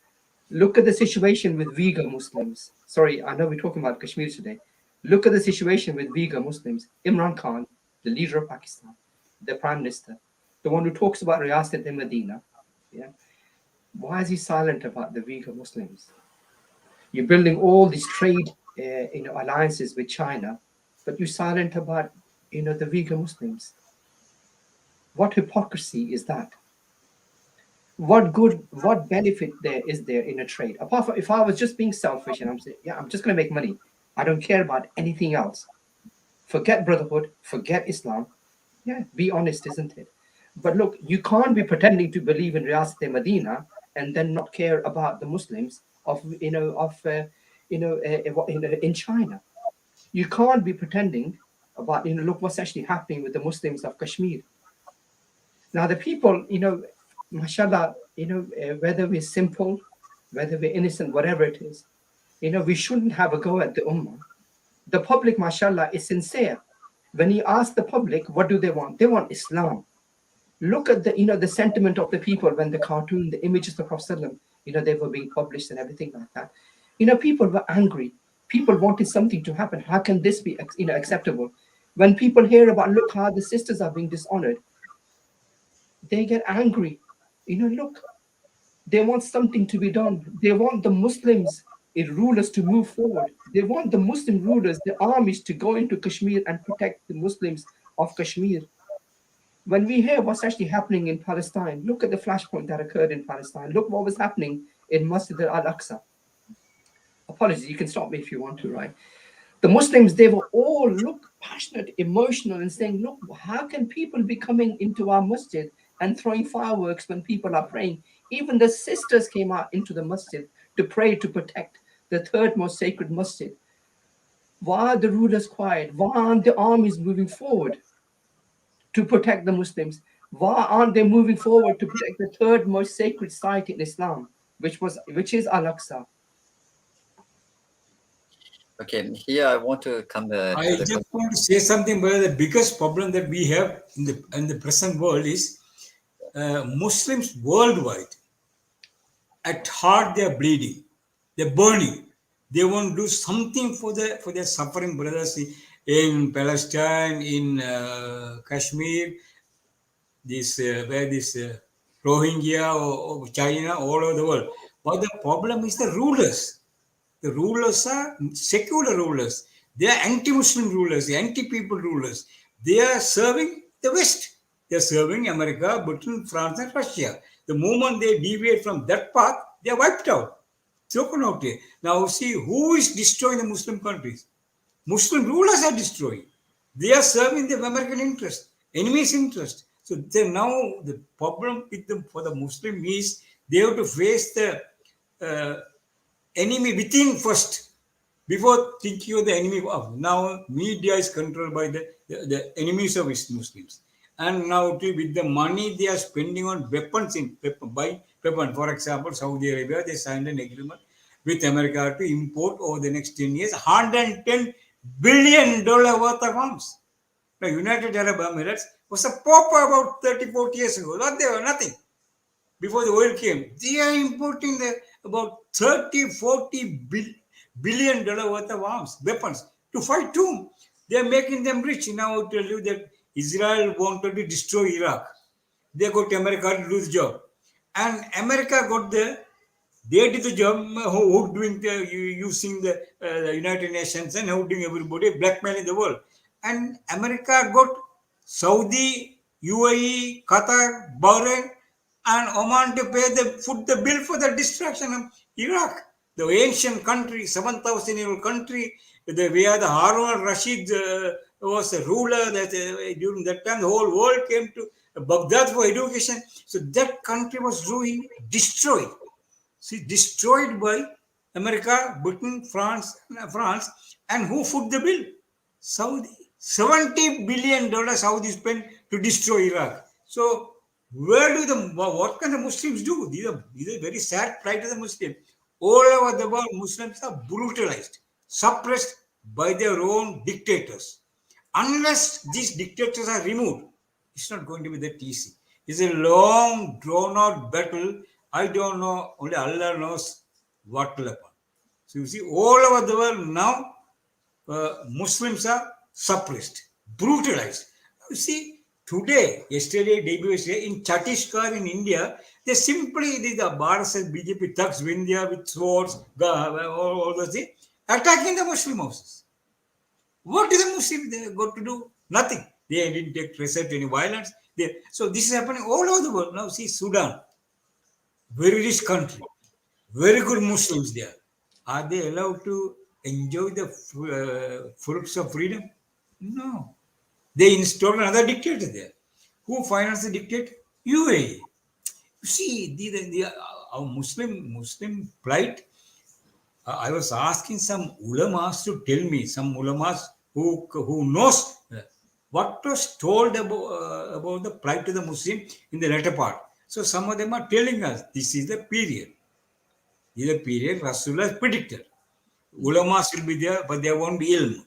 Look at the situation with Uyghur Muslims. Sorry, I know we're talking about Kashmir today. Look at the situation with Uyghur Muslims. Imran Khan, the leader of Pakistan, the prime minister, the one who talks about Riyasat-e-Medina. Yeah, why is he silent about the Uyghur Muslims? You're building all these trade, alliances with China, but you're silent about, the Uyghur Muslims. What hypocrisy is that? What benefit there is there in a trade? Apart from, if I was just being selfish and I'm saying, yeah, I'm just going to make money, I don't care about anything else. Forget brotherhood, forget Islam. Yeah, be honest, isn't it? But look, you can't be pretending to believe in Riyasat-e-Medina and then not care about the Muslims in China. You can't be pretending about, look what's actually happening with the Muslims of Kashmir. Now the people, mashallah, whether we're simple, whether we're innocent, whatever it is, we shouldn't have a go at the ummah. The public, mashallah, is sincere. When you ask the public, what do they want? They want Islam. Look at the sentiment of the people when the cartoon, the images of Prophet, they were being published and everything like that. People were angry. People wanted something to happen. How can this be, acceptable? When people hear about, look how the sisters are being dishonored, they get angry. Look, they want something to be done. They want the Muslims, rulers, to move forward. They want the Muslim rulers, the armies, to go into Kashmir and protect the Muslims of Kashmir. When we hear what's actually happening in Palestine, look at the flashpoint that occurred in Palestine. Look what was happening in Masjid al-Aqsa. Apologies, you can stop me if you want to, right? The Muslims, they were all, look, passionate, emotional, and saying, look, how can people be coming into our masjid and throwing fireworks when people are praying? Even the sisters came out into the masjid to pray to protect the third most sacred masjid. Why are the rulers quiet? Why aren't the armies moving forward to protect the Muslims? Why aren't they moving forward to protect the third most sacred site in Islam, which is Al-Aqsa? Okay, here I want to come I to the just question. want to say something, but the biggest problem that we have in the present world is Muslims worldwide. At heart, they are bleeding, they're burning. They want to do something for their suffering brothers in Palestine, in Kashmir, this where this Rohingya or China, all over the world. But the problem is the rulers. The rulers are secular rulers. They are anti-Muslim rulers, anti-people rulers. They are serving the West. They are serving America, Britain, France, and Russia. The moment they deviate from that path, they are wiped out. Taken out here. Now see who is destroying the Muslim countries. Muslim rulers are destroying. They are serving the American interest, enemy's interest. So now the problem with them for the Muslim is they have to face the uh, enemy within first before thinking of the enemy. Now media is controlled by the enemies of Muslims. And now with the money they are spending on weapons by weapon. For example, Saudi Arabia, they signed an agreement with America to import over the next 10 years $110 billion worth of arms. Now, United Arab Emirates was a pauper about 30, 40 years ago. Not there, nothing before the oil came. They are importing about 30, 40 billion dollar worth of arms, weapons to fight whom? They are making them rich. Now I'll tell you that Israel wanted to destroy Iraq. They got America to do the job. And America got they did the job, who doing using the United Nations and holding everybody, blackmailing the world. And America got Saudi, UAE, Qatar, Bahrain, and Oman to pay foot the bill for the destruction of Iraq, the ancient country, 7,000-year-old country, where the Harun Rashid was a ruler. That during that time, the whole world came to Baghdad for education. So that country was ruined, destroyed. See, destroyed by America, Britain, France, and who foot the bill? Saudi. $70 billion Saudi spent to destroy Iraq. So, where do what can the Muslims do? These are very sad plight of the Muslims. All over the world, Muslims are brutalized, suppressed by their own dictators. Unless these dictators are removed, it's not going to be that easy. It's a long, drawn out battle. I don't know, only Allah knows what will happen. So, you see, all over the world now, Muslims are suppressed, brutalized. You see, yesterday, day before yesterday, in Chhattisgarh in India, they simply, the Bharat and BJP thugs win there with swords, all those things, attacking the Muslim houses. What did the Muslims they got to do? Nothing. They didn't take resort to any violence. So this is happening all over the world. Now see Sudan, very rich country, very good Muslims there. Are they allowed to enjoy the fruits of freedom? No. They installed another dictator there. Who financed the dictator? UAE. You see, our Muslim plight. I was asking some ulamas to tell me, some ulamas who knows what was told about the plight of the Muslim in the latter part. So some of them are telling us this is the period. This is the period Rasulullah predicted. Ulamas will be there, but there won't be ilm.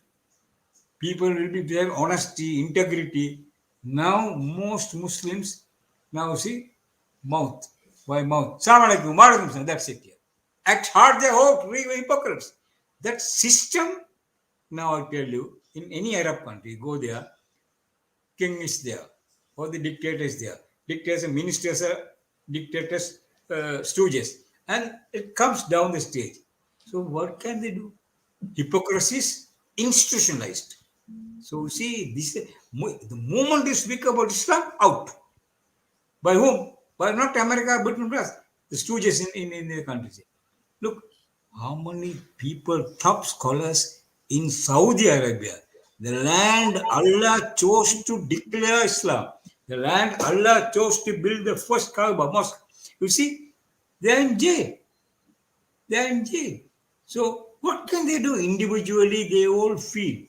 People will be there, honesty, integrity. Now most Muslims now see mouth by mouth. Salaam alaikum, wa alaikum salam. That's it. Here. At heart, they hope real hypocrites. That system. Now I tell you, in any Arab country, go there, king is there, or the dictator is there. Dictators and ministers are dictators, stooges, and it comes down the stage. So what can they do? Hypocrisy is institutionalized. So see, the moment you speak about Islam, out. By whom? By not America, Britain, France. The stooges in the countries. Look, how many people, top scholars in Saudi Arabia, The land Allah chose to declare Islam. The land Allah chose to build the first Kaaba mosque. You see, they are in jail. They are in jail. So what can they do? Individually, they all feel.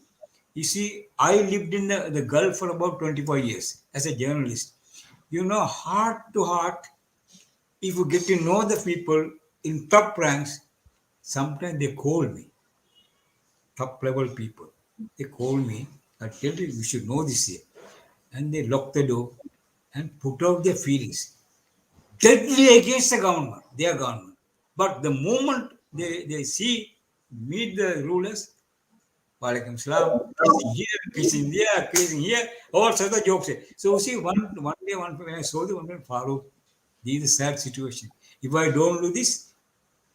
You see, I lived in the Gulf for about 25 years as a journalist. You know, heart to heart, if you get to know the people in top ranks, sometimes they call me, top level people. They call me, I tell you, you should know this here. And they lock the door and put out their feelings. Deadly against the government, their government. But the moment they see, meet the rulers, Walaikum Salam, kissing here, kissing there, kissing here, all sorts of jokes. So see, one day, when I saw the one man, Farooq, this is a sad situation. If I don't do this,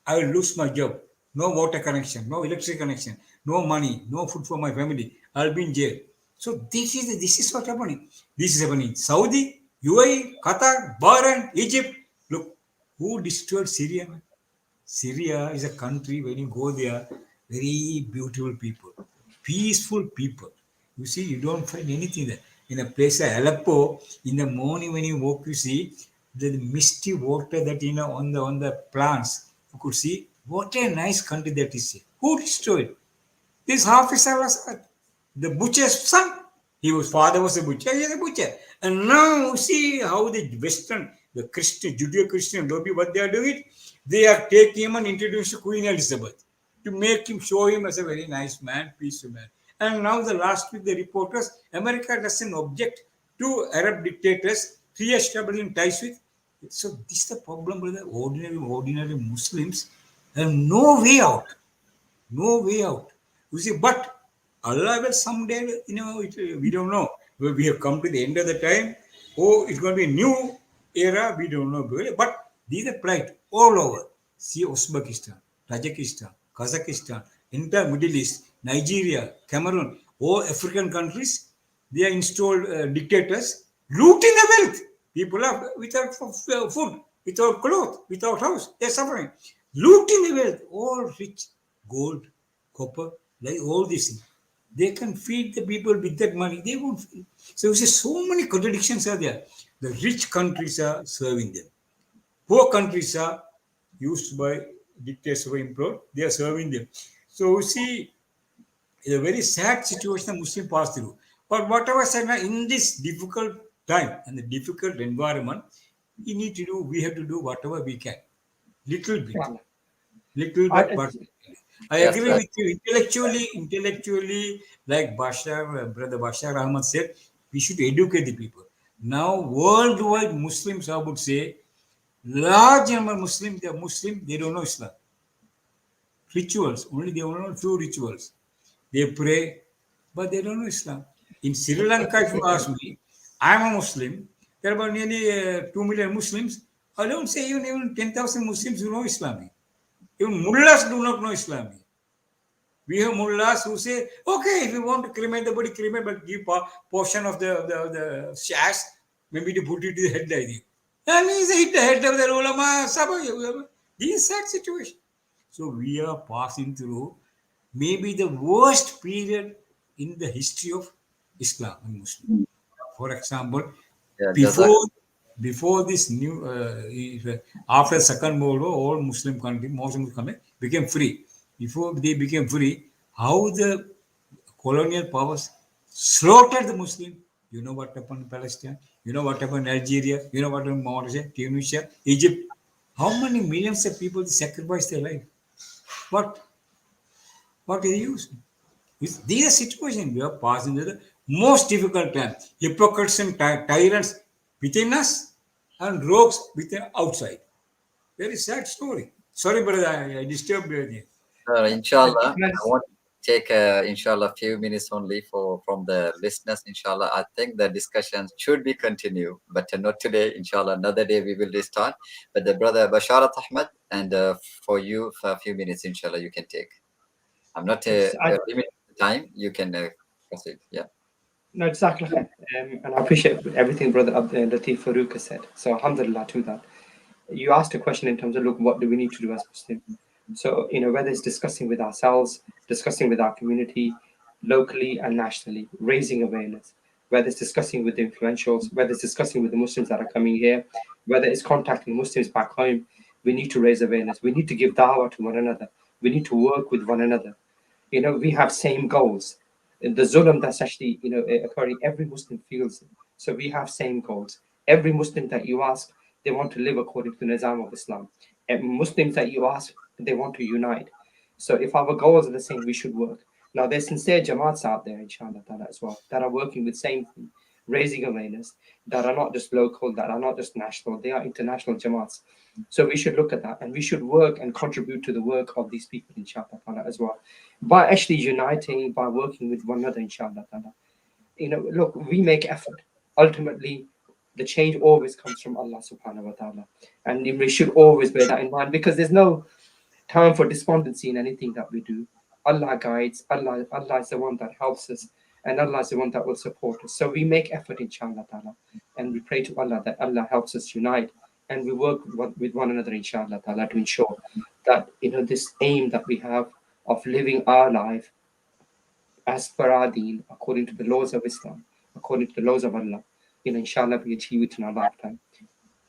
I will lose my job. No water connection, no electric connection, no money, no food for my family. I'll be in jail. So this is what happening. This is happening. Saudi, UAE, Qatar, Bahrain, Egypt. Look, who destroyed Syria? Man? Syria is a country, when you go there, very beautiful people, peaceful people. You see, you don't find anything there. In a place like Aleppo, in the morning when you walk, you see the misty water that on the plants. You could see what a nice country that is. Who destroyed? This Hafiz al-Assad, the butcher's son. His father was a butcher, he is a butcher. And now see how the Western, the Christian, Judeo-Christian lobby, what they are doing, they are taking him and introducing Queen Elizabeth to make him, show him as a very nice man, peaceful man. And now the last week, the reporters, America doesn't object to Arab dictators re-establishing ties with. So this is the problem with the ordinary Muslims have no way out. No way out. You see, but Allah will someday, we don't know. We have come to the end of the time. Oh, it's going to be a new era. We don't know. But these are plight all over. See Uzbekistan, Tajikistan, Kazakhstan, entire Middle East, Nigeria, Cameroon, all African countries, they are installed dictators looting the wealth. People are without food, without clothes, without house. They're suffering. Looting the wealth, all rich, gold, copper, like all these things. They can feed the people with that money. They won't feed. So you see, so many contradictions are there. The rich countries are serving them. Poor countries are used by dictators who implored. They are serving them. So you see, it's a very sad situation the Muslim pass through. But whatever said, in this difficult time and the difficult environment, we have to do whatever we can. Little bit. Well, Little I, bit, but I Yes, agree with you. Intellectually, like Brother Bashar Ahmad said, we should educate the people. Now, worldwide Muslims, I would say, large number of Muslims, they are Muslim, they don't know Islam. Rituals, only they only know few rituals. They pray, but they don't know Islam. In Sri Lanka, if you ask me, I'm a Muslim. There are about nearly 2 million Muslims. I don't say even 10,000 Muslims who know Islam. Even mullahs do not know Islam. We have mullahs who say, okay, if you want to cremate the body, cremate, but give portion of the shash, maybe to put it to the head like this. And he hit the head of the ulama. This is sad situation. So we are passing through maybe the worst period in the history of Islam and Muslim. For example, yeah, Jazak. before before this new after Second World War, all Muslim countries, most Muslim countries became free. Before they became free, how the colonial powers slaughtered the Muslim. You know what happened in Palestine. You know what happened in Algeria. You know what happened in Mauritius, Tunisia, Egypt. How many millions of people sacrificed their life? What? What is the use? These are situations we are passing through the most difficult time. Hypocrites and tyrants within us and rogues within outside. Very sad story. Sorry, brother, I disturbed you again. Inshallah, I nice. want to take inshallah few minutes only for from the listeners. Inshallah, I think the discussion should be continued, but not today. Inshallah, another day we will restart. But the brother Basharat Ahmad, and for you for a few minutes, inshallah, you can take. I'm not It's, I, limiting the time. You can proceed. Yeah. no, exactly. And I appreciate everything Brother Latif Farouk has said. So, alhamdulillah to that. You asked a question in terms of, look, what do we need to do as Muslims? So, whether it's discussing with ourselves, discussing with our community, locally and nationally, raising awareness, whether it's discussing with the influentials, whether it's discussing with the Muslims that are coming here, whether it's contacting Muslims back home. We need to raise awareness. We need to give dawah to one another. We need to work with one another. We have same goals. The zulm that's actually, occurring, every Muslim feels it. So we have same goals. Every Muslim that you ask, they want to live according to the Nizam of Islam. And Muslims that you ask, they want to unite. So if our goals are the same, we should work. Now there's sincere Jamaats out there, inshallah ta'ala, as well, that are working with same thing, raising awareness, that are not just local, that are not just national, they are international Jamaats. So we should look at that, and we should work and contribute to the work of these people, inshallah ta'ala, as well, by actually uniting, by working with one another, inshallah ta'ala. Look, we make effort. Ultimately, the change always comes from Allah subhanahu wa ta'ala. And we should always bear that in mind, because there's no time for despondency in anything that we do. Allah guides, Allah is the one that helps us, and Allah is the one that will support us. So we make effort, inshallah ta'ala, and we pray to Allah that Allah helps us unite, and we work with one another, inshallah ta'ala, to ensure that this aim that we have of living our life as per our deen, according to the laws of Islam, according to the laws of Allah, inshallah, we achieve it in our lifetime.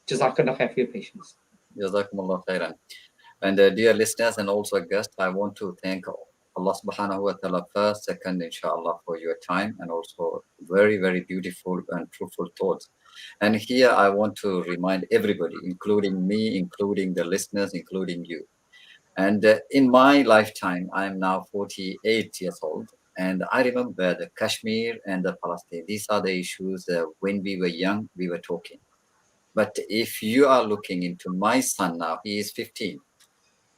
Jazakallah khair for your patience. Jazakumullah khairan. And dear listeners and also guests, I want to thank Allah subhanahu wa ta'ala first, second, inshallah, for your time, and also very, very beautiful and truthful thoughts. And here I want to remind everybody, including me, including the listeners, including you. And in my lifetime, I am now 48 years old. And I remember the Kashmir and the Palestine. These are the issues when we were young, we were talking. But if you are looking into my son now, he is 15.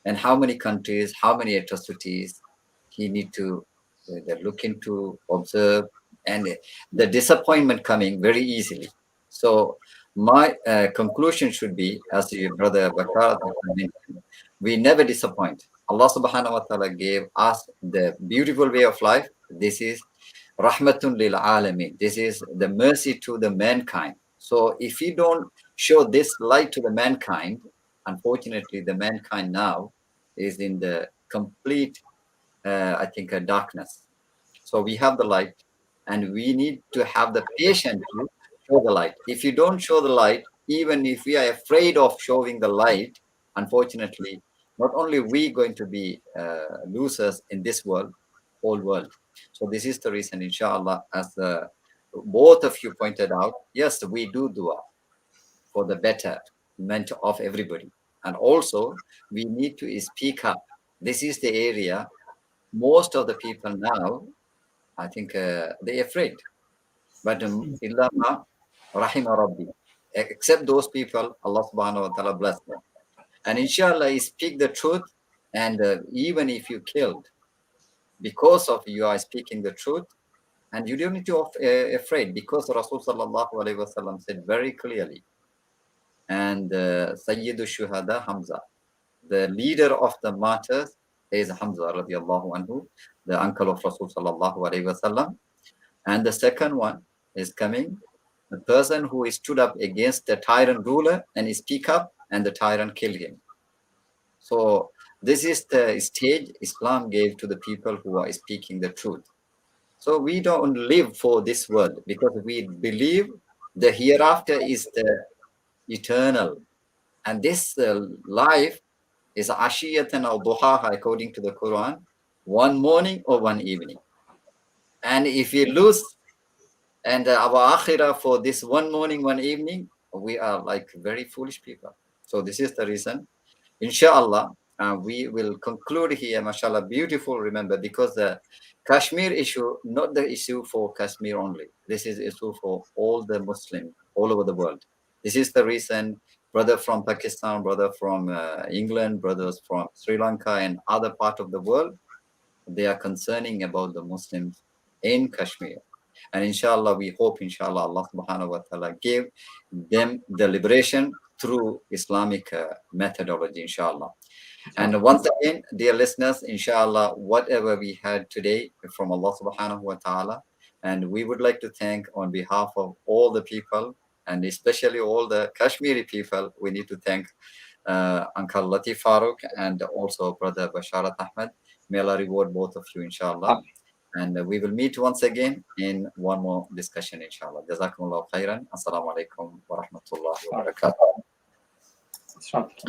And how many countries, how many atrocities he need to look into, observe, and the disappointment coming very easily. So my conclusion should be, as your brother Bakar mentioned, we never disappoint. Allah subhanahu wa ta'ala gave us the beautiful way of life. This is rahmatun lil alamin. This is the mercy to the mankind. So if we don't show this light to the mankind, unfortunately, the mankind now is in the complete, I think, darkness. So we have the light, and we need to have the patience to show the light. If you don't show the light, even if we are afraid of showing the light, unfortunately, not only we going to be losers in this world, whole world. So this is the reason, inshallah, as both of you pointed out, yes, we do dua for the betterment of everybody. And also, we need to speak up. This is the area most of the people now, I think, they're afraid. But illama rahima rabbi, except those people, Allah subhanahu wa ta'ala bless them. And inshallah, speak the truth. And even if you killed, because of you are speaking the truth, and you don't need to afraid, because Rasul sallallahu alayhi wa sallam said very clearly, and Sayyidu Shuhada Hamza, the leader of the martyrs is Hamza radiallahu anhu, the uncle of Rasul sallallahu alayhi wa sallam. And the second one is coming, the person who stood up against the tyrant ruler and speak up, and the tyrant killed him. So this is the stage Islam gave to the people who are speaking the truth. So we don't live for this world, because we believe the hereafter is the eternal. And this life is ashiyatan al duhaha, according to the Quran, one morning or one evening. And if we lose and our akhirah for this one morning, one evening, we are like very foolish people. So this is the reason. Inshallah, we will conclude here, mashallah, beautiful, remember, because the Kashmir issue, not the issue for Kashmir only. This is issue for all the Muslims all over the world. This is the reason brother from Pakistan, brother from England, brothers from Sri Lanka and other part of the world, they are concerning about the Muslims in Kashmir. And inshallah, we hope, inshallah, Allah subhanahu wa ta'ala gave them the liberation through Islamic methodology, inshallah. And once again, dear listeners, inshallah, whatever we had today from Allah subhanahu wa ta'ala, and we would like to thank on behalf of all the people, and especially all the Kashmiri people, we need to thank Uncle Latif Farooq and also Brother Basharat Ahmed. May Allah reward both of you, inshallah. And we will meet once again in one more discussion, inshallah. Jazakumullah khairan. Assalamu alaikum wa rahmatullahi wa barakatuh. It's right.